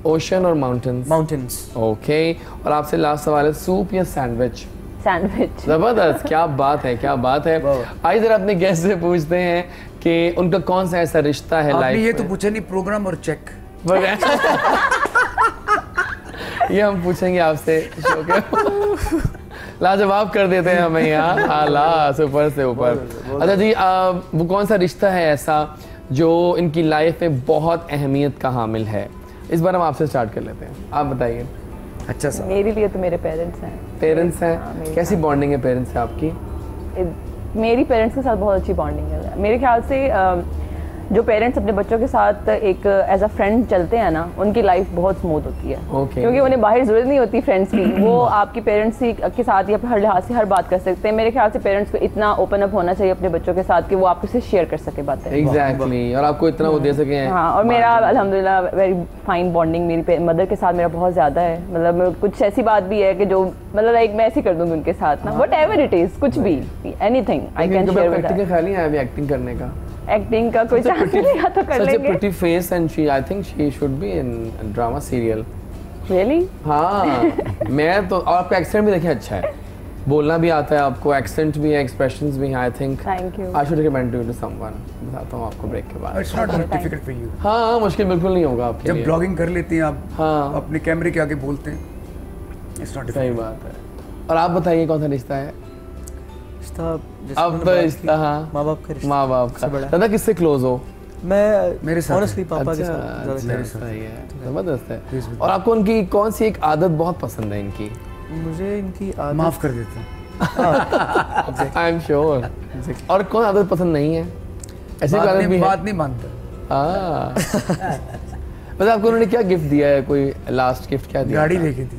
ओशन और माउंटेन्स? माउंटेन्स। ओके। और आपसे लास्ट सवाल है, सूप या सैंडविच? सैंडविच। जबरदस्त, क्या बात है, क्या बात है। आइए जरा अपने गेस्ट से पूछते हैं कि उनका कौन सा ऐसा रिश्ता है लाइफ आपने में। ये तो पूछा नहीं, प्रोग्राम और चेक। ये हम पूछेंगे आपसे शो के लाजवाब कर देते हैं हमें यहाँ, आला सुपर से ऊपर। अच्छा जी, वो कौन सा रिश्ता है ऐसा जो इनकी लाइफ में बहुत अहमियत का हामिल है? इस बार हम आपसे स्टार्ट कर लेते हैं, आप बताइए। अच्छा सर। मेरे लिए तो मेरे पेरेंट्स हैं। पेरेंट्स हैं? हाँ, मेरे कैसी बॉन्डिंग है पेरेंट्स से आपकी? मेरी पेरेंट्स के साथ बहुत अच्छी बॉन्डिंग है। मेरे ख्याल से जो पेरेंट्स अपने बच्चों के साथ एक एज अ फ्रेंड चलते हैं ना, उनकी लाइफ बहुत स्मूथ होती है। क्योंकि उन्हें बाहर ज़रूरत नहीं होती फ्रेंड्स की, वो आपकी पेरेंट्स के साथ ही हर लिहाज से हर बात कर सकते हैं। मेरे ख्याल से पेरेंट्स को इतना ओपन अप होना चाहिए अपने बच्चों के साथ कि वो आपसे शेयर कर सके बातें। एग्जैक्टली, और आपको इतना वो दे सके। हाँ, और मेरा अल्हम्दुलिल्लाह वेरी फाइन बॉन्डिंग मेरी मदर के साथ मेरा बहुत ज़्यादा है। मतलब कुछ ऐसी बात भी है कि जो मतलब लाइक मैं ऐसी कर दूँगी उनके साथ ना, वट एवर इट इज़, कुछ भी, anything I can share with her. ख्याल नहीं आया अभी एक्टिंग करने का? एक्टिंग का कोई चांस नहीं तो कर लेंगे। Such a pretty face and she, I think she should be in a drama serial. Really? हाँ, मैं तो, और आपका एक्सेंट भी देखिए अच्छा है, बोलना भी आता है आपको, एक्सेंट भी है, एक्सप्रेशंस भी हैं। I think Thank you. I should recommend you to someone. बताता हूँ आपको ब्रेक के बाद। It's not difficult for you. हाँ, मुश्किल बिल्कुल नहीं होगा आपके जब लिए। ब्लॉगिंग कर लेते हैं आप, हाँ, अपने कैमरे के आगे बोलते हैं, इट्स नॉट सही बात है। और आप बताइए कौन सा रिश्ता है? अब तो रिश्ता, हाँ, माँ बाप का रिश्ता। माँ बाप का। दादा किससे क्लोज हो? मैं मेरे साथ। ऑनेस्टली पापा के अच्छा, साथ अच्छा, ज़्यादा सही है, जबरदस्त है। और आपको उनकी कौन सी एक आदत बहुत पसंद है इनकी? मुझे इनकी आदत माफ कर देते हैं। I am sure. और कौन आदत पसंद नहीं है? ऐसी बात आदत भी है? बात नहीं मानता। हाँ। बस आपको उन्होंने क्या गिफ्ट दिया है? कोई लास्ट गिफ्ट क्या दिया? गाड़ी लेके दी,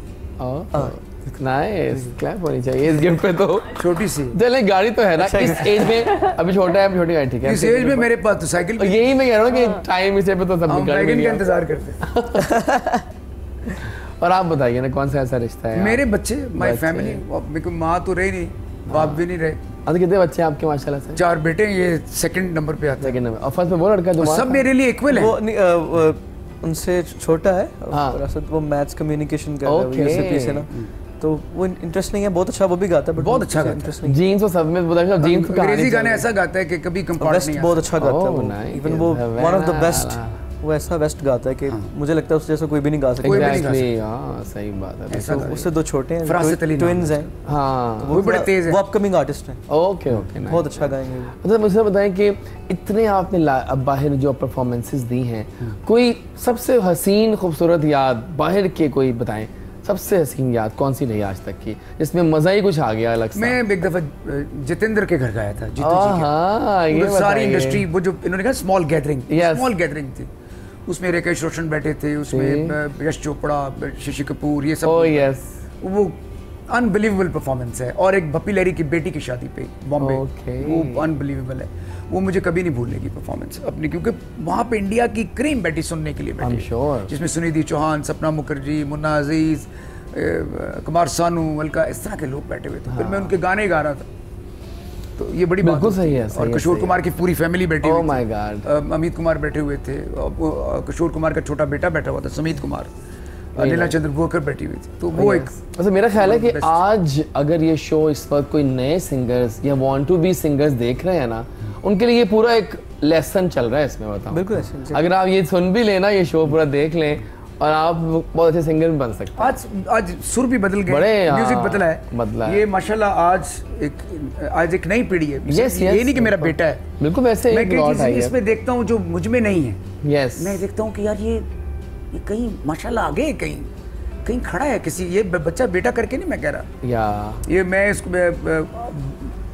नाइस, क्लैप होनी चाहिए इस गिफ्ट पे तो। छोटी सी। चले, गाड़ी तो है ना इस एज में, अभी छोटा है, छोटी गाड़ी ठीक है। इस एज में मेरे पास तो साइकिल और यही मैं कह रहा हूँ कि टाइम इसे पे तो सब हम गाड़ी वैगन मिल का गया। इंतजार करते हैं। और आप बताइए ना कौन सा ऐसा रिश्ता है? मेरे बच्चे, माय बच्चे। फैमिली, मेरे को माँ तो रही नहीं, बाप भी नहीं रहे। अब कितने बच्चे हैं आपके माशाल्लाह से? 4 बेटे, ये सेकंड नंबर पे आते हैं। Second number. और फर्स्ट में वो लड़का जो और सब मेरे लिए इक्वल है। वो उनसे छोटा है, हाँ। वो मैथ्स कम्युनिकेशन कर रहा है, Okay. यूनिवर्सिटी से ना, तो वो इंटरेस्टिंग है, बहुत अच्छा वो भी गाता है, but बहुत अच्छा गाता है। इंटरेस्टिंग। जीन्स और सब में बताया जीन्स को अंग्रेजी गाने ऐसा गाता है कि कभी कंपार्ट वेस्ट नहीं बहुत आता। अच्छा गाता है Oh, वो, nice. इवन वो वन ऑफ द बेस्ट, वो ऐसा वेस्ट गाता है कि मुझे लगता है उससे जैसा कोई भी नहीं गा सकता। कोई भी नहीं गा Exactly, हाँ सही बात है। ऐसा तो उससे 2 छोटे हैं, फरासत अली नाम ट्विंस है। हैं, हाँ, वो बड़े तेज है। वो अपकमिंग आर्टिस्ट हैं, ओके ओके, बहुत अच्छा गाएंगे वो। मतलब मुझे बताएं कि इतने आपने अब बाहर जो परफॉर्मेंसेस दी हैं, कोई सबसे हसीन खूबसूरत याद बाहर के कोई बताएं सबसे हसीन याद कौन सी रही आज तक की जिसमें मजा ही कुछ आ गया अलग से? मैं एक दफा जितेंद्र के घर गया था, जीतू जी के। हाँ, ये सारी इंडस्ट्री, वो जो इन्होंने कहा small gathering, Yes. Small gathering थी। उसमें राकेश रोशन बैठे थे, उसमें यश चोपड़ा, शशि कपूर, ये सब। ओह यस, वो अनबिलीवेबल परफॉर्मेंस है। और एक भप्पी लहरी की बेटी की शादी पे बॉम्बे, वो अनबिलीवेबल है। वो मुझे कभी नहीं भूलने की परफॉर्मेंस अपनी, क्योंकि वहाँ पे इंडिया की क्रीम बैठी सुनने के लिए बैठी, sure. जिसमें सुनिधि चौहान, सपना मुखर्जी, मुन्ना अजीज, कुमार सानू, मलका, इस तरह के लोग बैठे हुए थे। फिर मैं उनके गाने गा रहा था, तो ये बड़ी बात बिल्कुल सही है। और किशोर कुमार की पूरी फैमिली बैठी हुई थी। माय गॉड, अमित कुमार बैठे हुए थे, किशोर कुमार का छोटा बेटा बैठा हुआ था सुमित कुमार, लीला चंद्रभोकर बैठी हुई थी। तो वो एक वैसे मेरा ख्याल है कि आज अगर ये शो इस वक्त कोई नए सिंगर्स या वांट टू बी सिंगर्स देख रहे हैं ना, उनके लिए ये पूरा एक लेसन चल रहा है इसमें, बताओ। बिल्कुल, अगर आप ये सुन भी लेना, ये शो पूरा देख लें, और आप बहुत अच्छे सिंगर भी बन सकते हैं। आज सुर भी बदल गए, म्यूजिक बदला है। ये माशाल्लाह आज एक नई पीढ़ी है। ये नहीं कि मेरा बेटा है, बिल्कुल वैसे मैं कई चीजें इसमें देखता हूँ जो मुझ में नहीं है। यस, मैं देखता हूँ कि यार ये कहीं माशाल्लाह आगे कहीं खड़ा है किसी, ये बच्चा बेटा करके नहीं मैं कह रहा, या ये मैं इसको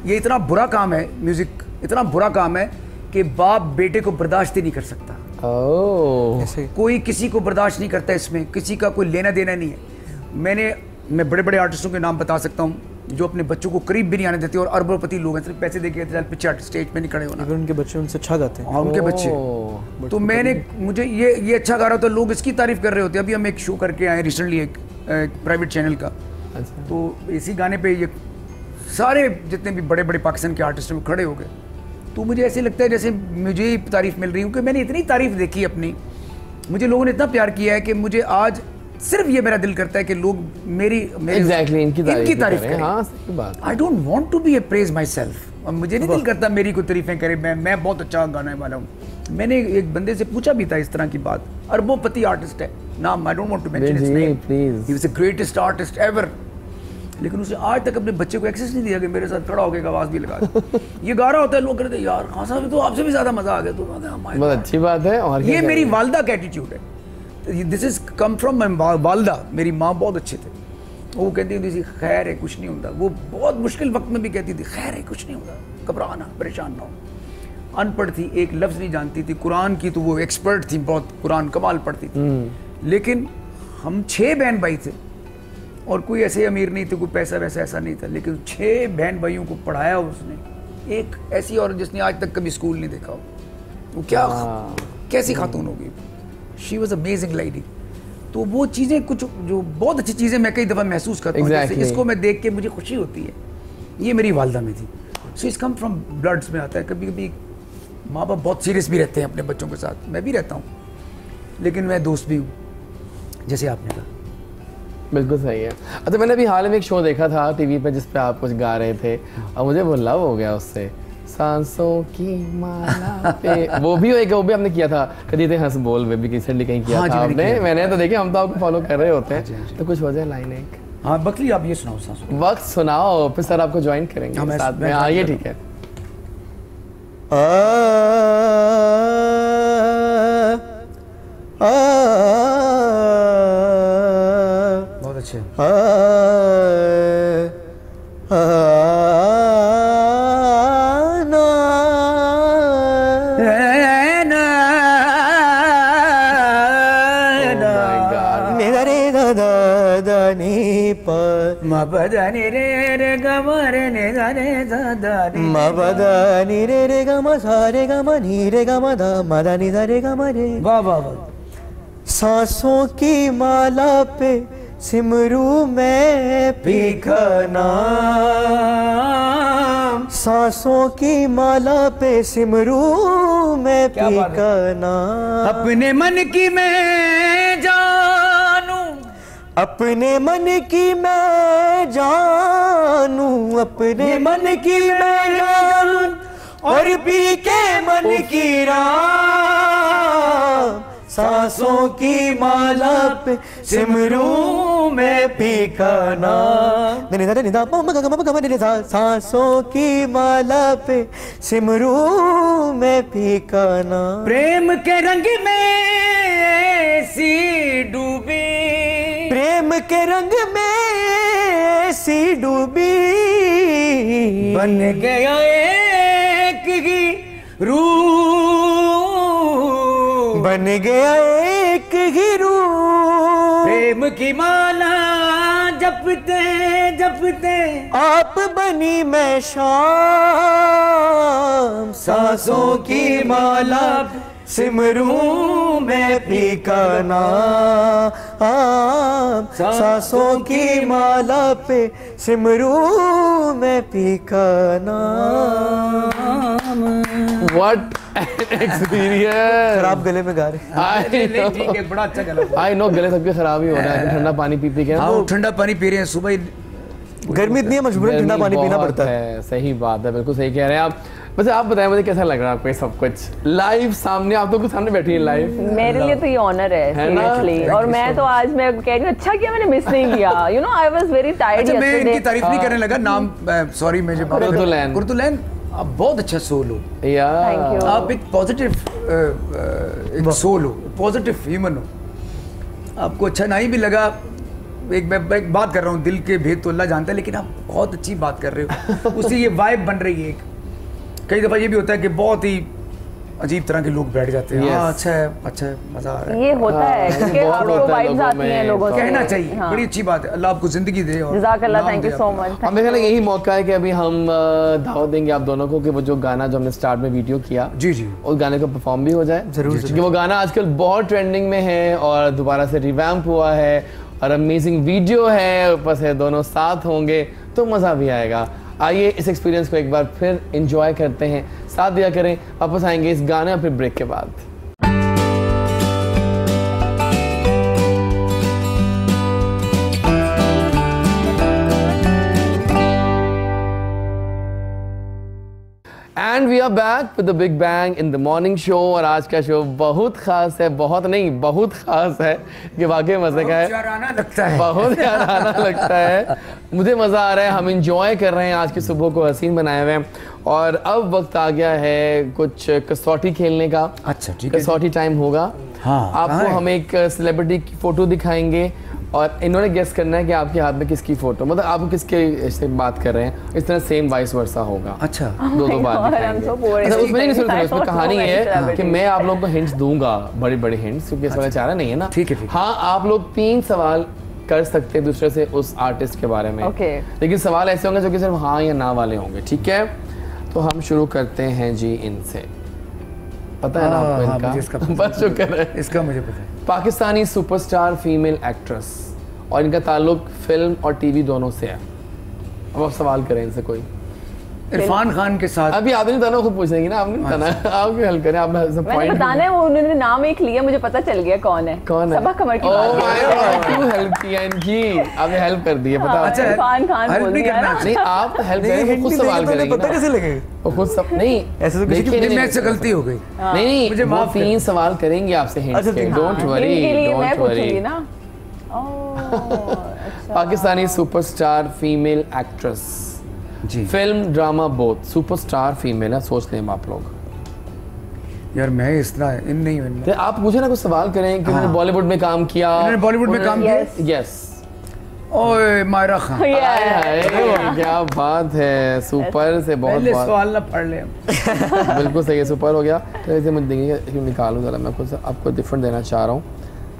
ये इतना बुरा काम है, म्यूजिक इतना बुरा काम है कि बाप बेटे को बर्दाश्त ही नहीं कर सकता। कोई किसी को बर्दाश्त नहीं करता, इसमें किसी का कोई लेना देना नहीं है। मैं बड़े बड़े आर्टिस्टों के नाम बता सकता हूँ जो अपने बच्चों को करीब भी नहीं आने देते, और अरबपति लोग हैं, सिर्फ पैसे देके पीछे स्टेज पे नहीं खड़े होना। अगर उनके बच्चे उनसे अच्छा गाते हैं, उनके बच्चे, तो मुझे ये अच्छा गा रहा होता, लोग इसकी तारीफ कर रहे होते। अभी हम एक शो करके आए रिसेंटली, एक प्राइवेट चैनल का, तो इसी गाने पे ये सारे जितने भी बड़े बड़े पाकिस्तान के आर्टिस्ट हैं खड़े हो गए। तो मुझे ऐसे लगता है जैसे मुझे ही तारीफ मिल रही हूँ कि मैंने इतनी तारीफ देखी अपनी, मुझे लोगों ने इतना प्यार किया है कि मुझे आज सिर्फ ये मेरा दिल करता है कि लोग मेरी exactly, इनकी तारीफ करें। हाँ, सही बात। I don't want to be a praise myself. मुझे नहीं दिल करता मेरी कोई तारीफें करे, मैं बहुत अच्छा गाने वाला हूँ। मैंने एक बंदे से पूछा भी था इस तरह की बात, अरबोपति आर्टिस्ट है नाम, I don't want to mention his name, he was the greatest artist ever, लेकिन उसे आज तक अपने बच्चे को एक्सेस नहीं दिया कि मेरे साथ खड़ा होकर आवाज भी लगा ये गा रहा होता है, लोग कहते हैं यार खान साहब तो आपसे भी ज्यादा मजा आ गया। तो बहुत अच्छी बात है। और ये मेरी वालदा का एटीट्यूड है, this is come from my वालदा। मेरी माँ बहुत अच्छे थे, वो कहती होती थी खैर है कुछ नहीं होता। वो बहुत मुश्किल वक्त में भी कहती थी खैर है कुछ नहीं होता, घबराना परेशान ना हो। अनपढ़ थी, एक लफ्ज़ नहीं जानती थी कुरान की, तो वो एक्सपर्ट थी बहुत, कुरान कमाल पढ़ती थी। लेकिन हम 6 बहन भाई थे और कोई ऐसे अमीर नहीं थे, कोई पैसा वैसा ऐसा नहीं था, लेकिन 6 बहन भाइयों को पढ़ाया उसने। एक ऐसी औरत जिसने आज तक कभी स्कूल नहीं देखा हो, वो क्या कैसी खातून होगी। She was amazing lady. तो वो चीज़ें कुछ जो बहुत अच्छी चीज़ें मैं कई दफ़ा महसूस करता हूँ, जैसे इसको मैं देख के मुझे खुशी होती है, ये मेरी वालदा में थी। सो इस कम फ्रॉम ब्लड्स में आता है। कभी कभी माँ बाप बहुत सीरियस भी रहते हैं अपने बच्चों के साथ, मैं भी रहता हूँ, लेकिन मैं दोस्त भी हूँ, जैसे आपने कहा। बिल्कुल सही है। अच्छा, मैंने अभी हाल में एक शो देखा था टीवी पे जिस पे आप कुछ गा रहे थे और मुझे वो लव हो गया उससे, सांसों की माला पे। वो भी आपने किया था, कभी थे हंस बोल में भी रिसेंटली कहीं किया था आपने। मैंने तो देखिए, हम तो आपको फॉलो कर रहे होते हैं, तो कुछ हो जाए लाइन एक। हाँ बकली, आप ये सुनाओ सांसों। वक्त सुनाओ, फिर सर आपको ज्वाइन करेंगे साथ में। हाँ ये ठीक है। बहुत अच्छे। मबदानी रे ग म सा रे ग म नी रे ग म ध म ध नि ध रे ग म रे। वाह वाह वाह। सांसों की माला पे सिमरू मैं भीखा नाम, सांसों की माला पे सिमरू मैं भीखा नाम। अपने मन की मैं जानू, अपने मन की मैं जानू, अपने मन की मैं जानू, और पी के मन की राम। सांसों की माला पे सिमरू मैं भीखा नाम। सांसों की माला पे सिमरू मैं भीखा नाम। प्रेम के रंग में ऐसी डूबी, प्रेम के रंग में सी डूबी, बन गया एक ही रूह, बन गया एक ही रूह, प्रेम की माला जपते जपते आप बनी मैं शाम, सांसों की माला सिमरूं मैं पी का नाम, सांसों की माला पे सिमरूं मैं पी का नाम। What an experience! खराब गले में गा रहे। नहीं ठीक है, बड़ा अच्छा गला। I know गले सबके खराब ही हो रहा है ठंडा पानी पी के। हाँ, ठंडा पानी पी रहे हैं सुबह। गर्मी इतनी है, मजबूरन ठंडा पानी पीना पड़ता है। सही बात है, बिल्कुल सही कह रहे हैं आप। वैसे आप बताएं मुझे कैसा लग रहा है आपको ये सब कुछ लाइव सामने, आप तो कुछ सामने बैठी है लाइव। मेरे लिए तो ये ऑनर है सीरियसली, और मैं तो आज मैं कह रही हूँ अच्छा किया मैंने मिस नहीं किया। You know I was very tired. अच्छा, मैं इनकी तारीफ नहीं करने लगा, नाम सॉरी मैं जो कुर्तुलैन, आप बहुत अच्छा सोल हो थैंक यू। आप एक पॉजिटिव एक सोल हो, पॉजिटिव ह्यूमन हो। आपको अच्छा नहीं भी लगा, एक बात कर रहा हूँ, दिल के भेद तो अल्लाह जानता है, लेकिन आप बहुत अच्छी बात कर रहे हो। उससे ये वाइब बन रही है। कई दफ़ा ये भी होता है कि बहुत ही अजीब तरह के लोग बैठ जाते हैं। हाँ, अच्छा है, मजा आ रहा है। ये होता है क्योंकि आपको वाइब्स आती हैं लोगों से। कहना चाहिए, बड़ी अच्छी बात है। अल्लाह आपको जिंदगी दे। और जज़ाकल्लाह, थैंक यू सो मच। हमें ख्याल यही मौका है कि अभी हम दावत देंगे आप दोनों को कि वो जो गाना जो हमने स्टार्ट में वीडियो किया, जी जी, उस गाने को परफॉर्म भी हो जाए जरूर, क्योंकि वो गाना आजकल बहुत ट्रेंडिंग में है और दोबारा से रिवैम्प हुआ है और अमेजिंग वीडियो है, ऊपर से दोनों साथ होंगे तो मज़ा भी आएगा। आइए इस एक्सपीरियंस को एक बार फिर एंजॉय करते हैं, साथ दिया करें। वापस आएंगे इस गाने और फिर ब्रेक के बाद। And we are back with the big bang in the morning show. और आज का शो बहुत खास है, बहुत नहीं बहुत खास है कि वाकई मजे का है, लगता है बहुत याराना लगता है। मुझे मज़ा आ रहा है, हम इंजॉय कर रहे हैं आज की सुबह को हसीन बनाए हुए हैं। और अब वक्त आ गया है कुछ कसौटी खेलने का। अच्छा ठीक है, कसौटी टाइम होगा। हाँ, आपको हम एक सेलिब्रिटी की फोटो दिखाएंगे और इन्होंने गेस करना है कि आपके हाथ में किसकी फोटो, मतलब आप किसके से बात कर रहे हैं। इस तरह सेम वाइस वर्सा होगा। अच्छा, दो बार दिखाएंगे। अच्छा, उसमें नहीं सुन, उसमें कहानी है कि मैं आप लोगों को हिंट्स दूंगा, बड़े बड़े हिंट्स, क्योंकि इस वाला चारा नहीं है ना। ठीक है। हाँ, आप लोग 3 सवाल कर सकते हैं दूसरे से उस आर्टिस्ट के बारे में। लेकिन सवाल ऐसे होंगे जो कि सिर्फ हाँ या ना वाले होंगे, ठीक है। तो हम शुरू करते हैं जी इनसे। पता है ना आपको इनका? बस शुक्र है, इसका मुझे पता है। पाकिस्तानी सुपरस्टार फीमेल एक्ट्रेस और इनका ताल्लुक फिल्म और टीवी दोनों से है। अब आप सवाल करें इनसे कोई। इरफान खान के साथ। अभी आपने बताना, खुद पूछेंगी ना, आपने बताना, आप क्यों हेल्प करें, आप मैंने बताना है। वो उन्होंने नाम एक लिया, मुझे पता चल गया कौन है। सबा कमर की बात। क्यों हेल्प किया इनकी, आपने हेल्प कर दी है, पता। अच्छा, इरफान खान बोल दिया ना। नहीं, आप हेल्प करें, खुद सवाल करेंगे, पता कैसे लगेगा? वो खुद सब नहीं, ऐसे तो देखिए मेरे से गलती हो गई। नहीं, मुझे वो माफ 3 सवाल करेंगे आपसे हिंट के। Don't worry, don't worry. Pakistani superstar female actress, जी, film drama both, superstar female है, सोच लें आप लोग। यार मैं इस तरह इन नहीं हूं। तो आप मुझे ना कुछ सवाल करें कि उन्होंने बॉलीवुड में काम किया। उन्होंने बॉलीवुड में काम किया? यस। ओए मायरा खान। क्या बात है, सुपर से बहुत पहले सवाल ना पढ़ ले। बिल्कुल सही है, सुपर हो गया। तो ऐसे मुझे देंगे, निकालूं जरा, मैं कुछ आपको डिफरेंट देना चाह रहा हूँ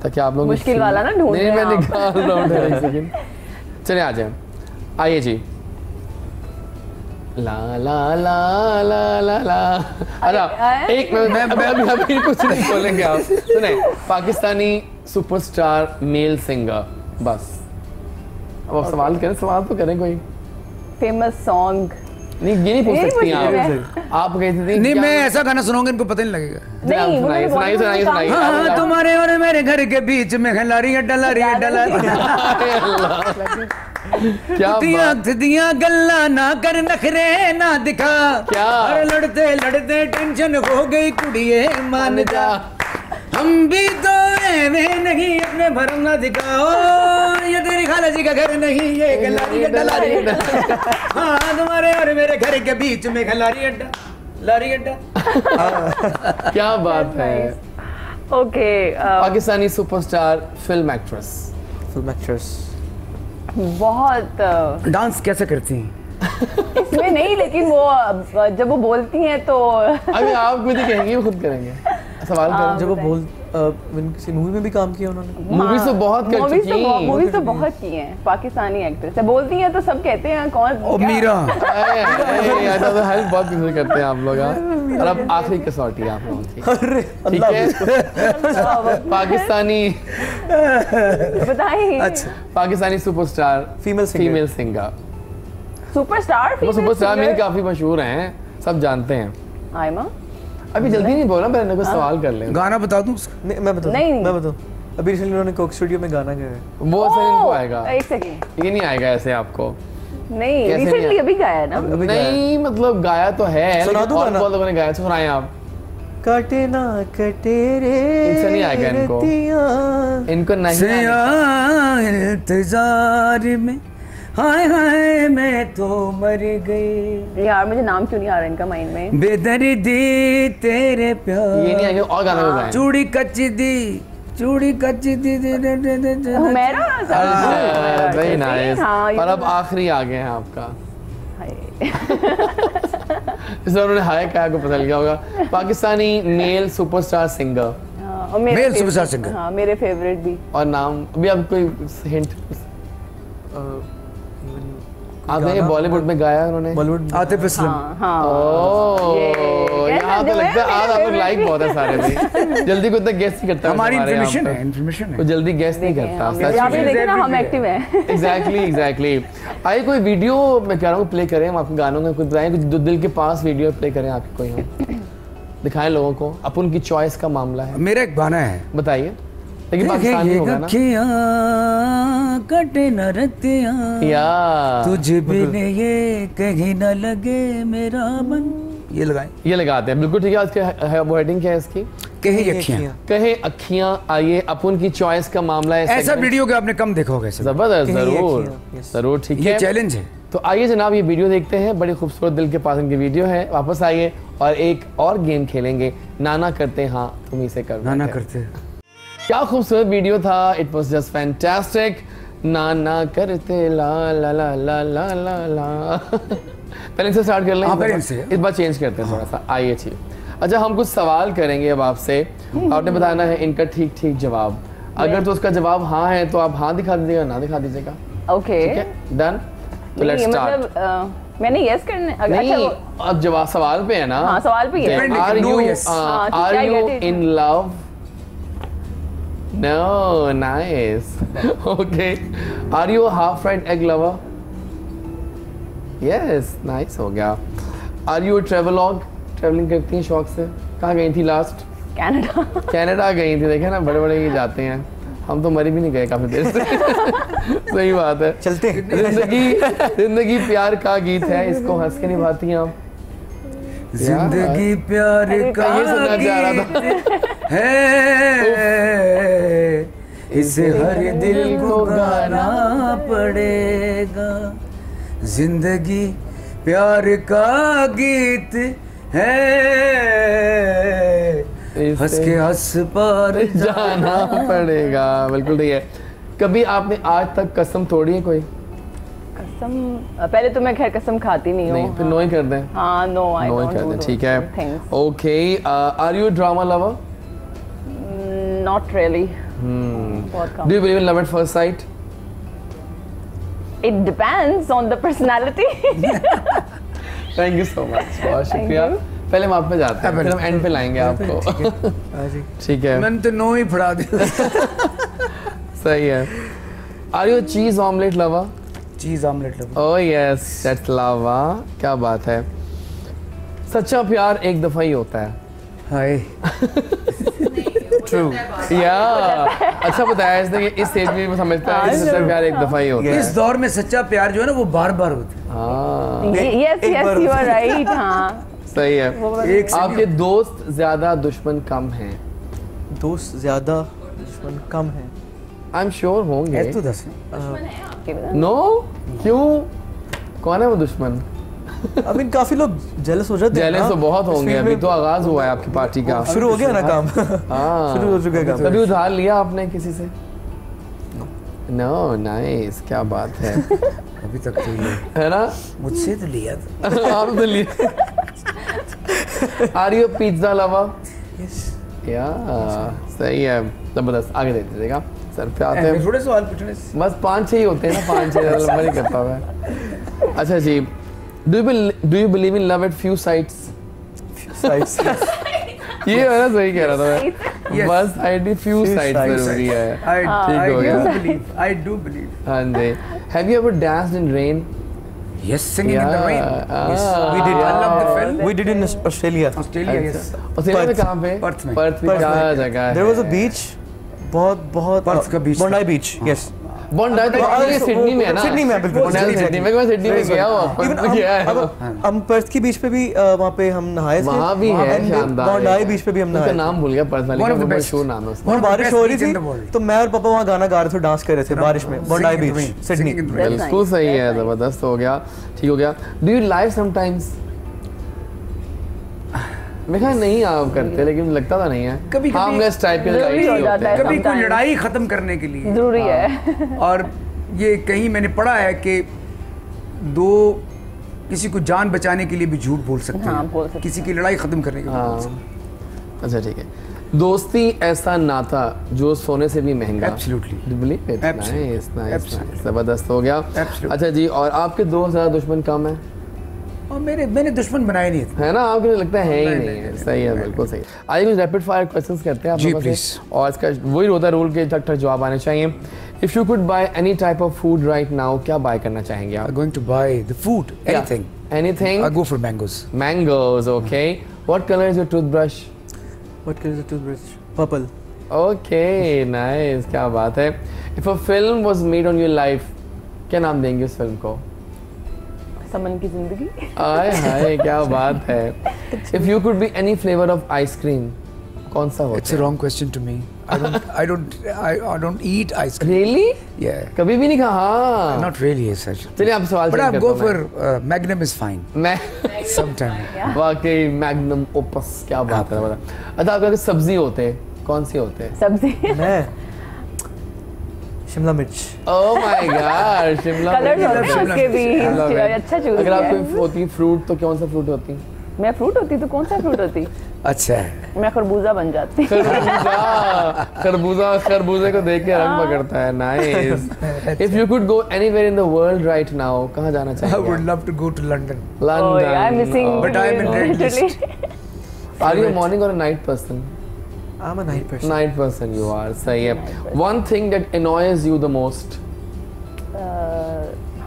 ताकि आप लोग मुश्किल वाला ना ढूंढ नहीं, मैं निकाल रहा हूँ एक सेकंड। चलिए आ जाए, आइए जी। ला ला ला ला ला ला। अच्छा, एक मैं अभी कुछ नहीं बोलेंगे आप, सुने। पाकिस्तानी सुपरस्टार मेल सिंगर, बस। अब आप सवाल करें, सवाल तो करें कोई फेमस सॉन्ग। नहीं, ये नहीं पूछ सकती आप कहती थी। नहीं, मैं ऐसा गाना सुनाऊंगा इनको पता नहीं लगेगा। नहीं, सुनाइए। हाँ, तुम्हारे और मेरे घर के बीच में खिलारी डलारी क्या दिया गल्ला ना कर, नखरे ना दिखा। क्या? अरे लड़ते लड़ते टेंशन हो गई, कुड़िए मान जा। हम भी तो एवे नहीं, अपने भरम ना दिखाओ। ये तेरी खाला जी का घर नहीं, ये गल्लारी डलारी। हाँ, तुम्हारे और मेरे घर के बीच में खिलारी अड्डा, लारी अड्डा। क्या बात है। Okay, Pakistani superstar film actress, film actress बहुत डांस कैसे करती हैं? इसमें नहीं, लेकिन वो जब वो बोलती हैं तो अभी आप मुझे कहेंगे वो खुद करेंगे सवाल कर। जब वो किसी मूवी में भी काम किया उन्होंने? मूवीज तो बहुत कर चुकी हैं। मूवीज तो बहुत की हैं। पाकिस्तानी एक्ट्रेस है, बोलती हैं तो सब कहते हैं कौन। ओ मीरा। तो हेल्प बहुत किसी करते हैं आप लोग। और अब आखिरी कसौटी आप लोगों की, ठीक है? पाकिस्तानी बताइए। अच्छा, Pakistani superstar female singer. Superstar मेरे काफी मशहूर हैं, सब जानते हैं। आयमा अभी जल्दी नहीं बोलना, पहले कुछ सवाल कर ले। गाना बता दूं उसका? नहीं, मैं बताऊं। अभी रिसेंटली उन्होंने कोक स्टूडियो में गाना गाया है। वो सर इनको आएगा। एक सेकंड, ये नहीं आएगा ऐसे आपको। नहीं, रिसेंटली अभी गाया है ना? नहीं मतलब गाया तो है, सुना दूं गाना? बहुत लोगों ने गाया, सुनाएं आप। कटे ना कटे रे, इनसे नहीं आएगा इनको नहीं इंतजार में, हाय हाय मैं तो मर गई। यार मुझे नाम क्यों नहीं आ रहा इनका माइंड में। बेदर्दी तेरे प्यार। ये नहीं आएगा, और गाना गाएं। चूड़ी कच्ची दी मेरा वेरी नाइस। और अब आखिरी आ गए हैं आपका। इसमें उन्होंने हाय कहा को पता लगा होगा। Pakistani male superstar singer. Male superstar singer. हाँ, मेरे फेवरेट भी। और नाम अभी आप कोई हिंट? आपने बॉलीवुड में गाया उन्होंने? बॉलीवुड आतिफ असलम। यहाँ तो लगता है आज आप लोग लाइक बहुत है सारे भी। जल्दी कोई गेस नहीं करता। हमारी इन्फॉर्मेशन है। कोई जल्दी गेस नहीं करता। आपने देखा ना हम एक्टिव हैं। एग्जैक्टली। आइए कोई वीडियो मैं कह रहा हूँ प्ले करें हम आपके गानों का, कुछ बताएं कुछ जो दिल के पास वीडियो प्ले करें आपके कोई हम दिखाएं लोगों को। अपन की चॉइस का मामला है। मेरा एक गाना है, बताइए। लेकिन पाकिस्तानी होगा ना? कटे न रतिया या तुझ बिन ये कहीं न लगे मेरा मन। ये लगाएं, ये लगाते हैं, बिल्कुल ठीक है। आज के वो हेडिंग क्या है इसकी? कहे अखियां। आइए अपन की चॉइस का मामला है। ऐसा वीडियो के आपने कम देखा होगा। जबरदस्त, जरूर ठीक है। ये चैलेंज है। तो आइए जनाब ये वीडियो देखते हैं। बड़ी खूबसूरत दिल के पास इनकी वीडियो है। वापस आइए और एक और गेम खेलेंगे। नाना करते हाँ तुम इसे कर। नाना करते। क्या खूबसूरत वीडियो था। It was just fantastic. नाना करते ला ला ला ला ला ला ला। पहले से स्टार्ट कर लें। इस बार चेंज करते हैं थोड़ा सा। आइए ठीक। अच्छा हम कुछ सवाल करेंगे अब आपसे। आपने बताना है इनका ठीक ठीक जवाब। अगर तो उसका जवाब हाँ है तो आप हाँ दिखा दीजिएगा, ना दिखा दीजिएगा। ओके ठीक है, डन। तो लेट्स स्टार्ट। मैंने यस करने। नहीं, अब जवाब सवाल पे है ना? हाँ सवाल पे है। Are you in love? No, nice. Okay. Are you a half-fried egg lover? Yes, nice हो गया. Are you a travelogue? Traveling करती हैं शौक से? कहाँ गई थी लास्ट? कनाडा। कनाडा गई थी। देखे ना बड़े बड़े ये जाते हैं। हम तो मरी भी नहीं गए काफी देर से। सही बात है। चलते हैं। जिंदगी प्यार का गीत है। इसको हंस के निभाती हैं आप। जिंदगी प्यार का ये सुनना चाह रहा था। है, इसे हर दिल को गाना पड़ेगा। जिंदगी प्यार का गीत है, हंस के हंस पार जाना पड़ेगा। बिल्कुल ठीक है। कभी आपने आज तक कसम तोड़ी है कोई? कसम पहले तो मैं खैर कसम खाती नहीं हूँ। फिर नो ही कर दें। हाँ नो आई नो ही कर दें। ठीक है। Okay. Are you drama lover? Not really. Do you believe in love at first sight? It depends on the personality. Thank you so much. बहुत शुक्रिया। पहले हम आप पे जाते हैं, फिर हम एंड पे लाएंगे आपको। ठीक है। मैंने तो नो ही फड़ा दिया। सही है। Are you a cheese omelette lover? चीज omelette lover. Oh yes, that's love। क्या बात है। सच्चा प्यार एक दफा ही होता है। हाय। ट्रू। या अच्छा बताया इसने कि इस स्टेज में समझता है कि सच्चा प्यार एक दफा ही होता है। इस दौर में सच्चा प्यार जो है ना वो बार बार होता है। हाँ yes you are right। हाँ सही है। आपके दोस्त ज्यादा दुश्मन कम हैं? दोस्त ज्यादा दुश्मन कम हैं। आई एम श्योर होंगे। तो दस नो क्यों? कौन है वो दुश्मन? अभी काफी लोग जेलस हो जाते हैं। जेलस तो बहुत होंगे। अभी तो आगाज हुआ है आपकी पार्टी का। शुरू हो गया ना काम। हाँ शुरू हो चुका है काम। कभी उधार लिया आपने किसी से? नो नाइस, क्या बात है। अभी तक तो ये है ना, मुझसे तो लिया था। आप तो लिए। Are you pizza lover? Yes. या सही है, जबरदस्त। आगे देख दीजिएगा सर पे आते हैं। थोड़े सवाल पूछने से। बस 5-6 ही होते हैं ना, 5-6 लंबा नहीं करता मैं। अच्छा जी, do you believe in love at few sights? Sights. ये है ना, सही कह रहा था मैं। बस आईडी फ्यू साइट्स जरूरी है। ठीक हो गया। I do believe. हाँ जी। Have you ever danced in rain? Yes, singing in the rain. Yes. We did. I love the film. We did in Australia. Australia, yes. Australia में कहाँ पे? पर्थ में। पर्थ में क्या जगह है? There was a beach. बहुत Perth का beach Bondi Beach. Yes. Bondi तो ये सिडनी में है ना? सिडनी में बिल्कुल। बॉन्डी सिडनी में, मैं सिडनी में गया हूँ। पर्थ में गया है। हम पर्थ की बीच पे भी वहाँ पे हम नहाए थे। वहाँ भी है शानदार। बॉन्डी बीच पे भी हम उसका नहाए। नाम भूल गया, पर्थ वाले One का of the बहुत best. मशहूर नाम है उसका। वहाँ बारिश हो रही Beach in the थी world. तो मैं और पापा वहाँ गाना गा रहे थे, डांस कर रहे थे बारिश में। Bondi Singing in the beach, rain. Sydney. Singing in the rain. बिल्कुल सही है, जबरदस्त हो गया, ठीक हो गया। Do you live sometimes? मैं कहा नहीं आप करते, लेकिन लगता तो नहीं है। कभी-कभी हार्मलेस टाइप के जरूरी हो जाता है। कभी कोई Sometimes. लड़ाई खत्म करने के लिए। जरूरी है। और ये कहीं मैंने पढ़ा है कि किसी को जान बचाने के लिए भी झूठ बोल सकते हाँ, हैं। बोल सकते किसी की लड़ाई खत्म करने के लिए बोल सकते हाँ। अच्छा ठीक है। दोस्ती ऐसा नाता जो सोने से भी महंगा। Absolutely. Do you believe it? Absolutely. Nice, nice, Absolutely. nice. जबरदस्त हो गया। Absolutely. अच्छा जी, और आपके दोस्त ज़्यादा दुश्मन कम है? हैं। और मैंने दुश्मन बनाए नहीं थे। है ना, आपको लगता है ही नहीं, नहीं है। नहीं, सही है, बिल्कुल सही। आइए कुछ रैपिड फायर क्वेश्चंस करते हैं आप जी, लोगों से। please. और इसका वही होता है रूल के, टक टक जवाब आने चाहिए। If you could by any type of food right now, क्या बाय करना चाहेंगे आप? I'm going to buy the food, anything. Anything? I go for mangoes. Mangoes, okay. What color is your toothbrush? What color is the toothbrush? Purple. Okay, nice, क्या बात है। If a film was made on your life, क्या नाम देंगे उस film को? समन की जिंदगी। आय हाय, क्या बात है। If you could be any flavor of ice cream, कौन सा It's होता a wrong question to me. I don't eat ice cream. Really? Yeah. कभी भी नहीं कहा? हाँ। Not really as such. चलिए आप सवाल But change I go करता for हूँ Magnum is fine. मैं Sometime. वाकई मैग्नम ओपस, क्या बात है। अच्छा आपका सब्जी होते हैं, कौन सी होते हैं? सब्जी। मैं शिमला मिर्च। Oh my God, Shimla colours होते हैं उसके भी। I love it. अच्छा चूज अगर आप किया है। कोई होती फ्रूट तो कौन सा फ्रूट होती? मैं फ्रूट होती तो कौन सा फ्रूट होती? अच्छा है। मैं खरबूजा बन जाती। खरबूजे को देख के रंग पकड़ता है। Nice. If you could go anywhere in the world right now, कहाँ जाना I चाहेंगे? would love to go to London. Oh, yeah, I'm missing. But I'm in red Italy. Are you a morning or a night person? I'm a night person. Night person you are. सही है। One thing that annoys you the most?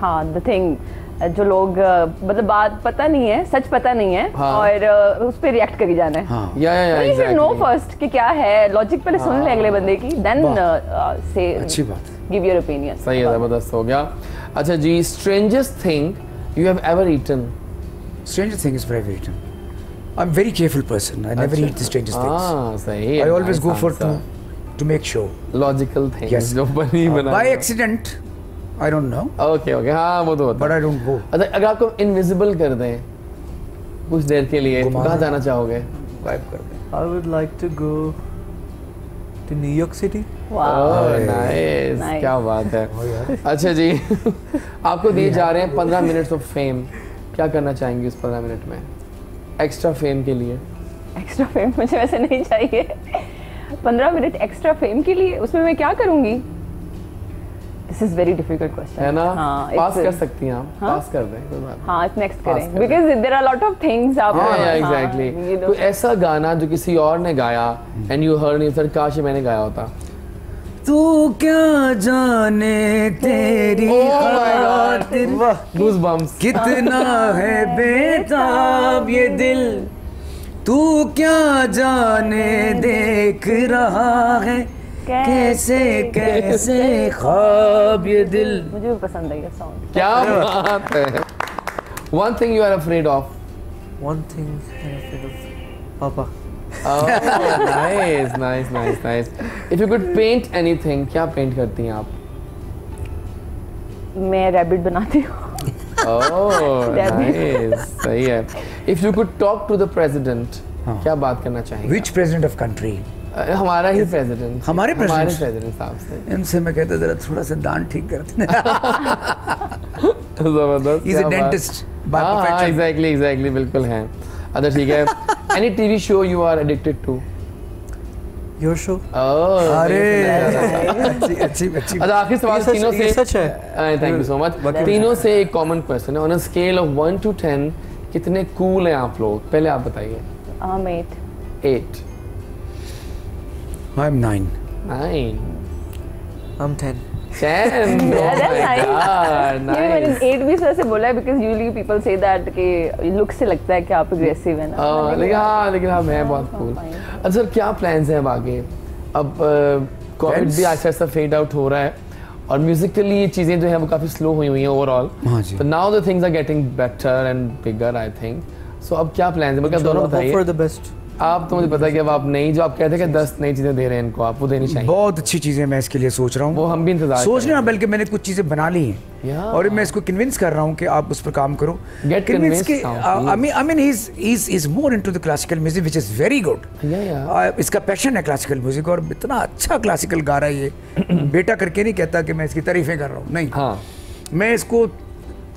हाँ, the thing जो लोग मतलब बात पता नहीं है, सच पता नहीं है हाँ। और उस पे रिएक्ट करी जाना है। हाँ। या You should know first कि क्या है, लॉजिक पहले सुन ले अगले बंदे की, then say अच्छी बात है। give your opinion. सही है, जबरदस्त हो गया। अच्छा जी, strangest thing you have ever eaten? Stranger thing is very eaten. I'm a very careful person. I never eat the strangest things. हाँ सही है। I always nice go for answer. to make sure. Logical things Yes. जो बनी बना। By accident, I don't know, okay okay, हाँ वो तो होता but है। I don't go. अच्छा अगर आपको इनविजिबल कर दें कुछ देर के लिए, तो घुमा कहाँ दें। जाना चाहोगे? Wipe कर दे। I would like to go to New York City. Wow. Nice, Nice. क्या बात है। अच्छा जी, आपको दिए जा रहे हैं 15 मिनट्स ऑफ फेम, क्या करना चाहेंगे उस 15 मिनट में एक्स्ट्रा फेम के लिए? एक्स्ट्रा फेम मुझे वैसे नहीं चाहिए। 15 मिनट एक्स्ट्रा फेम के लिए उसमें मैं क्या करूंगी? This is very difficult question. है ना? हाँ, पास it's- कर सकती हैं आप, हाँ? पास कर दें कोई बात नहीं। हाँ, नेक्स्ट Pass करें करें। Because there are lot of things आप। हाँ हाँ, एग्जैक्टली। ये कोई दो- ऐसा गाना जो किसी और ने गाया एंड यू हर्ड नहीं, सर काश ये मैंने गाया होता। तू क्या जाने तेरी खातिर गूज़बम्प्स। कितना है बेताब ये दिल, तू क्या जाने देख रहा है कैसे कैसे ख्वाब ये दिल। मुझे भी पसंद है ये सॉन्ग। क्या बात है। One thing you are afraid of? One thing I'm afraid of. Papa. Oh, nice, nice, nice, nice. If you could paint anything, क्या पेंट करती हैं आप? मैं रैबिट बनाती हूँ। Oh, Rabbit. nice, सही है। If you could talk to the president, हाँ। क्या बात करना चाहेंगे? Which president of country? हमारा ही प्रेसिडेंट, हमारे प्रेसिडेंट साहब से इनसे मैं कहता जरा थोड़ा सा दान ठीक करते जबरदस्त, is a dentist by profession. Exactly बिल्कुल हैं। अच्छा ठीक है, any TV show you are addicted to? Your show. अरे अच्छी अच्छा आखिरी सवाल तीनों से, सच है। Thank you so much. तीनों से एक कॉमन क्वेश्चन है, on a scale of 1 to 10 कितने कूल हैं आप लोग? पहले आप बताइए। 8। I'm 9. 9. I'm 10. 10. Yeah, that's nice. Nice. मैंने 8 भी ऐसे बोला है because usually people say that कि लुक से लगता है कि आप aggressive हैं ना। लेकिन हाँ मैं बहुत कूल। अच्छा सर क्या प्लान्स हैं अब आगे? अब कोविड भी आहिस्ता आहिस्ता फेड आउट हो रहा है और म्यूजिकली ये चीज़ें जो हैं वो काफ़ी स्लो हुई हैं ओवरऑल। तो now the things are getting better and bigger I think. So अब क्या प्लान्स हैं? मतलब दोनों बताइए। For the best. आप तो मुझे पता है कि अब आप नई जो आप कहते हैं कि 10 नई चीजें दे रहे हैं इनको, आप वो देनी चाहिए। बहुत अच्छी चीजें मैं इसके लिए सोच रहा हूँ, वो हम भी इंतजार सोच रहे हैं, बल्कि मैंने कुछ चीजें बना ली हैं और मैं इसको कन्विंस कर रहा हूँ कि आप उस पर काम करो। कन्विंस कि I mean he is more into the classical music which is very good. इसका पैशन है क्लासिकल म्यूजिक और इतना अच्छा क्लासिकल गा रहा है ये। बेटा करके नहीं कहता कि मैं इसकी तारीफें कर रहा हूँ, नहीं। मैं इसको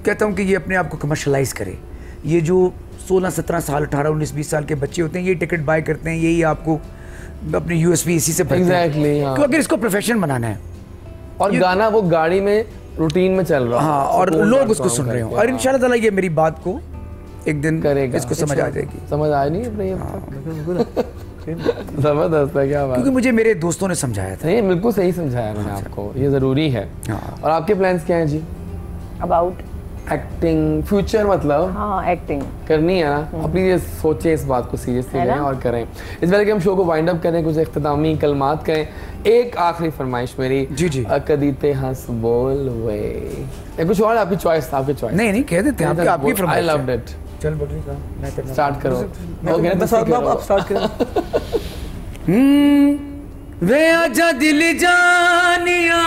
कहता हूँ कि ये अपने आप को कमर्शलाइज करे। ये जो 16-17 साल 18-19-20 साल के बच्चे होते हैं ये टिकट बाय करते हैं, यही आपको अपनी यूएसपी इसी से भरते हैं। क्योंकि अगर इसको प्रोफेशन बनाना है और गाना वो गाड़ी में रूटीन में चल रहा है, हाँ, और लोग उसको सुन रहे हो और इंशाल्लाह ताला ये मेरी बात को एक दिन करेगा, इसको समझ आ जाएगी। समझ आया नहीं अपने जबरदस्त है, क्या बात। क्योंकि मुझे मेरे दोस्तों ने समझाया था। नहीं बिल्कुल सही समझाया मैंने आपको, ये जरूरी है। और आपके प्लान्स क्या हैं जी? अबाउट एक्टिंग फ्यूचर मतलब? हाँ एक्टिंग करनी है ना, अपनी ये सोचें इस बात को सीरियसली लें और करें। इस पहले कि हम शो को वाइंड अप करें, कुछ इख्तितामी कलमात कहें। एक आखिरी फरमाइश मेरी, जी कदीते हंस बोल वे, या कुछ और आपकी चॉइस? आपकी चॉइस नहीं कह देते हैं, आपकी फरमाइश। I loved it. चल बटरी का मैं करना स्टार्ट करो। आप स्टार्ट करो। वे आजा दिल जानिया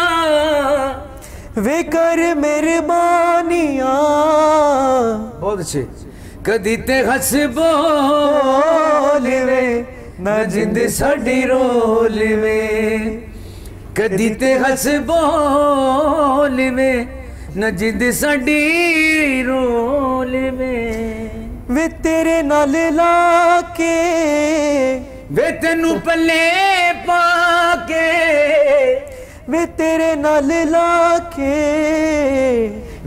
वे कर मेहरबानियां। बहुत अच्छे। कदी ते हंस बोल वे ना जिंद साडी रोल वे, कदी ते हंस बोल वे ना जिंद साडी रोल वे तेरे नाल लाके वे तेनू पल्ले पाके, वे तेरे नाल लाके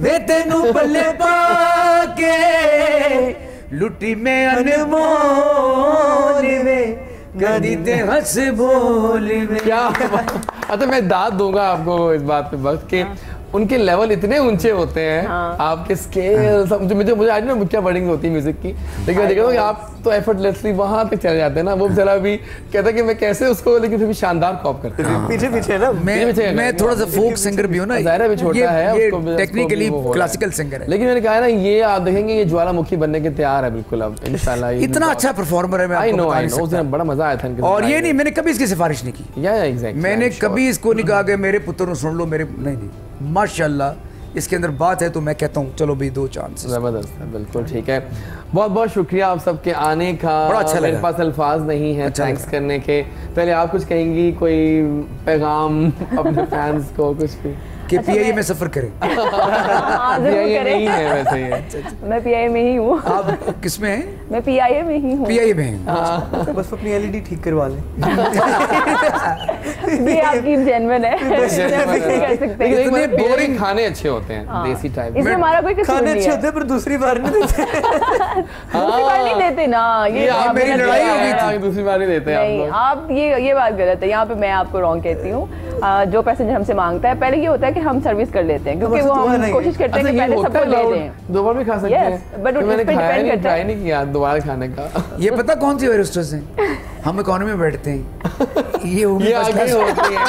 वे तेनू पल्ले पाके लुटी में अनमोल में कदी ते हंस बोल में। क्या अच्छा मैं दाद दूंगा आपको इस बात पे बस कि उनके लेवल इतने ऊंचे होते हैं। आपके स्केल सब मुझे आज ना क्या वर्डिंग होती है म्यूजिक की, लेकिन मैं देखा कि आप तो एफर्टलेसली वहां तक चले जाते हैं ना। वो बेचारा भी कहता है कि मैं कैसे उसको, लेकिन फिर भी शानदार कॉप करते हैं। पीछे ना मैं थोड़ा सा फोक सिंगर भी हूं ना, ज़ाहिर भी छोटा है, उसको टेक्निकली क्लासिकल सिंगर है, लेकिन मैंने कहा ना ये आप देखेंगे ये ज्वालामुखी बनने के तैयार है बिल्कुल अब इंशाल्लाह। इतना अच्छा परफॉर्मर है, मैं आई नो उस दिन बड़ा मजा आया था। और ये नहीं मैंने कभी इसकी सिफारिश नहीं की, एग्जैक्टली मैंने कभी इसको नहीं कहा कि मेरे पुत्र सुन लो मेरे, नहीं माशाल्लाह इसके अंदर बात है तो मैं कहता हूँ चलो भाई 2 चांस। जबरदस्त है, बिल्कुल ठीक है। बहुत बहुत शुक्रिया आप सबके आने का, बड़ा अच्छा लगा। मेरे पास अल्फाज नहीं है थैंक्स करने के। पहले आप कुछ कहेंगी, कोई पैगाम अपने फैंस को, कुछ भी कि पीआईए में सफर करें? पीआईए नहीं है वैसे ये। मैं पीआईए में ही हूँ। आप किस में हैं? मैं पीआईए में ही हूँ। पीआईए में हैं। बस अपनी एलईडी ठीक करवा लें। ये आपकी जेन्युइन है। कर सकते हैं। इतने बोरिंग खाने अच्छे होते हैं देसी टाइप। इसमें हमारा कोई कसूर नहीं है। खाने अच्छे होते हैं पर दूसरी बार नहीं देते। दूसरी बार नहीं देते ना, ये मेरी लड़ाई हो गई थी। दूसरी बार नहीं देते नहीं, आप ये बात गलत है। यहाँ पे मैं आपको रॉन्ग कहती हूँ। जो पैसेंजर हमसे मांगता है, पहले ये होता है कि हम सर्विस कर लेते हैं, क्योंकि वो हम कोशिश करते हैं कि पहले सबको दे दें। दोबारा भी खा सकते हैं, बट मैंने ट्राई नहीं किया दोबारा खाने का। ये पता कौन सी एयरहोस्टेस है? हम इकोनॉमी में बैठते हैं, ये आगे होती है।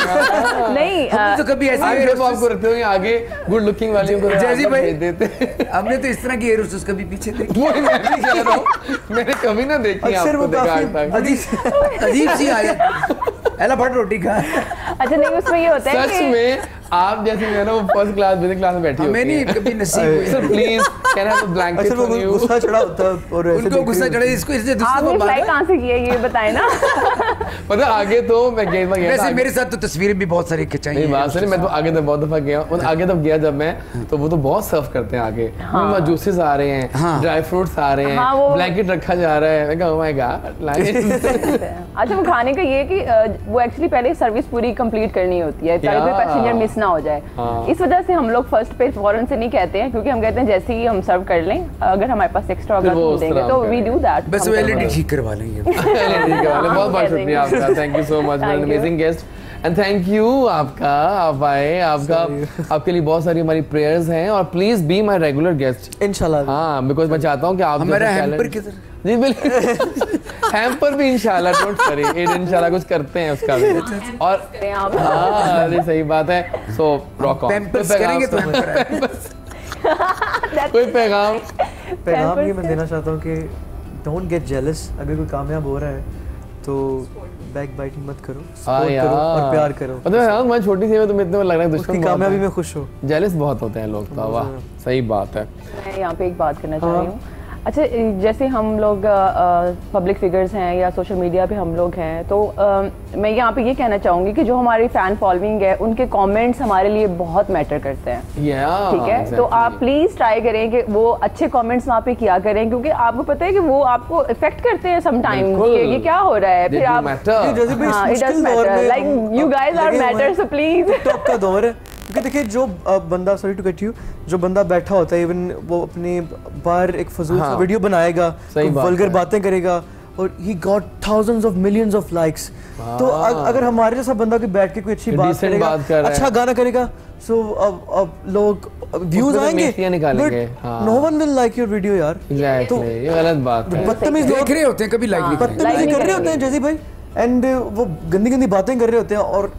नहीं तो कभी ऐसे आपको रखते होंगे आगे गुड लुकिंग वाली को जैसी भाई देते। हमने तो इस तरह की एयरहोस्टेस कभी पीछे देखी। मैं भी कह रहा हूं, मैंने कभी ना देखी आपको देखा आज तक। अजीब सी आदत। एला फट रोटी खा। अच्छा नहीं उसमें ये होता है सच में आप जैसे मैं ना वो फर्स्ट क्लास बेसिक क्लास में बैठी हमें नहीं कभी नसीब हुई। Sir please can I have a blanket for you. गुस्सा चढ़ा होता है और उनको गुस्सा चढ़े, इसको इससे दूसरा आपने फ्लाइट कहाँ से की है ये बताएं ना। मतलब आगे तो मैं गया था, वैसे मेरे साथ तो तस्वीरें भी बहुत सारी खिंचाई नहीं बात सर, मैं तो आगे तो बहुत दफा गया और आगे तब गया जब मैं, तो वो तो बहुत सर्व करते हैं आगे, जूसेस आ रहे हैं, ड्राई फ्रूट्स आ रहे हैं, ब्लैंकेट रखा जा रहा है, मैं कहा ओह माय गॉड। अच्छा वो खाने का ये कि वो एक्चुअली पहले सर्विस पूरी कंप्लीट करनी होती है ताकि कोई पैसेंजर मिस ना हो जाए। इस वजह से हम लोग फर्स्ट पे फौरन से नहीं कहते हैं, क्योंकि हम कहते हैं जैसे ही हम सर्व कर लें, अगर हमारे पास एक्स्ट्रा होगा तो देंगे, तो वी डू दैट। बस वो एलईडी ठीक करवा लेंगे। बहुत बहुत शुक्रिया आपका, thank you so much, amazing guest and thank you आपका, आप आए, आपका आपके लिए बहुत सारी हमारी प्रेयर्स हैं और please be my regular guest इंशाल्लाह। हाँ बिकॉज मैं चाहता हूँ कि आप हमारा हैम्पर किधर? जी बिल्कुल हैम्पर भी इंशाल्लाह, डोंट वरी, इंशाल्लाह कुछ करते हैं उसका भी। और हाँ ये सही बात है। सो रॉक ऑन, कोई पैगाम ये मैं देना चाहता हूँ कि डोंट गेट जेलस, अगर कोई कामयाब हो रहा है तो बैक बाइटिंग मत करो, सपोर्ट करो और प्यार करो। मतलब मैं छोटी सी में तुम्हें इतने लग रहा है दुश्मन, उसकी कामयाबी में खुश हो, जेलस बहुत होते हैं लोग तो। वाह सही बात है। मैं यहाँ पे एक बात करना चाह रही हूँ। अच्छा जैसे हम लोग पब्लिक फिगर्स हैं या सोशल मीडिया पे हम लोग हैं, तो मैं यहाँ पे ये कहना चाहूँगी कि जो हमारी फ़ैन फॉलोइंग है उनके कमेंट्स हमारे लिए बहुत मैटर करते हैं। ठीक है exactly. तो आप प्लीज़ ट्राई करें कि वो अच्छे कमेंट्स वहाँ पे किया करें, क्योंकि आपको पता है कि वो आपको इफेक्ट करते हैं समटाइम्स कि ये क्या हो रहा है, फिर आप like you guys are matter, so please. TikTok का दौर है, क्योंकि देखिए जो बंदा, सॉरी टू कट यू, जो बंदा बैठा होता है इवन वो अपने बाहर एक फजूल सा वीडियो बनाएगा, वल्गर बातें करेगा और he got thousands of millions of likes. तो अगर हमारे जैसा बंदा कोई बैठ के कोई अच्छी बात करेगा, अच्छा गाना करेगा, सो अब लोग व्यूज आएंगे, but no one will like your video यार। तो ये गलत बात है। बदतमीज देख रहे होते हैं, कभी लाइक नहीं बदतमीजी कर रहे होते हैं जैसे भाई, एंड वो गंदी गंदी बातें कर रहे होते हैं और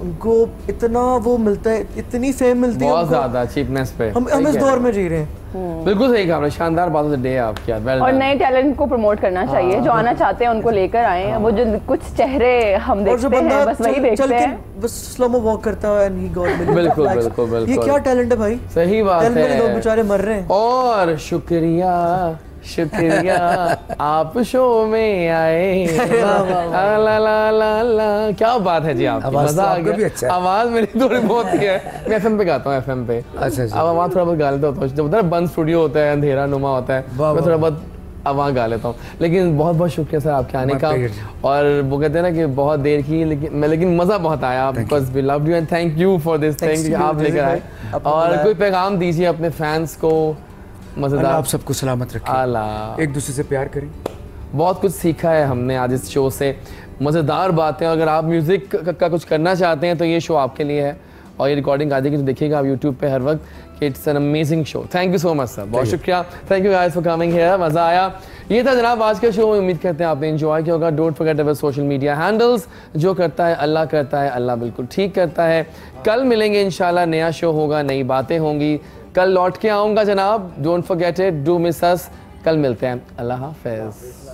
उनको इतना वो मिलता है, इतनी फेम मिलती है बहुत ज्यादा चीपनेस पे। हम इस दौर में जी रहे हैं। बिल्कुल सही कहा आपने, शानदार बात है डे आपकी यार। और नए टैलेंट को प्रमोट करना चाहिए, जो आना चाहते हैं उनको लेकर आए। वो जो कुछ चेहरे हम देखते हैं बस वही देखते हैं, बस स्लो मो वॉक करता है एंड ही गॉट मिलियंस। बिल्कुल बिल्कुल बिल्कुल, ये क्या टैलेंट है भाई, सही बात है। लोग बेचारे मर रहे हैं। और शुक्रिया शुक्रिया आप शो में आए। ला ला ला ला, क्या बात है जी, आपकी मजा आ गया। अच्छा आवाज मेरी थोड़ी बहुत ही है, मैं एफएम पे गाता हूँ, एफएम पे। अच्छा अब वहाँ थोड़ा बहुत गा लेता हूँ, जब उधर बंद स्टूडियो होता है, अंधेरा नुमा होता है, मैं थोड़ा बहुत वहाँ गा लेता हूँ। लेकिन बहुत बहुत शुक्रिया सर आपके आने का, और वो कहते हैं ना कि बहुत देर की लेकिन मज़ा बहुत आया, because we love you and thank you for this thing आप लेकर आए। और कोई पैगाम दीजिए अपने फैंस को? मज़ेदार, आप सबको सलामत रखें, एक दूसरे से प्यार करें। बहुत कुछ सीखा है हमने आज इस शो से, मज़ेदार बातें। अगर आप म्यूज़िक का कुछ करना चाहते हैं तो ये शो आपके लिए है, और ये रिकॉर्डिंग आ जाएगी तो देखिएगा आप यूट्यूब पे हर वक्त। It's an amazing show. Thank you so much sir, बहुत शुक्रिया। Thank you guys for coming here, मज़ा आया। ये था जनाब आज के शो, उम्मीद करते हैं आपने एंजॉय किया होगा। Don't forget our social media handles. जो करता है अल्लाह करता है, अल्लाह बिल्कुल ठीक करता है। कल मिलेंगे इंशाल्लाह, नया शो होगा, नई बातें होंगी। कल लौट के आऊँगा जनाब, don't forget it, do miss us. कल मिलते हैं, अल्लाह हाफ़िज़।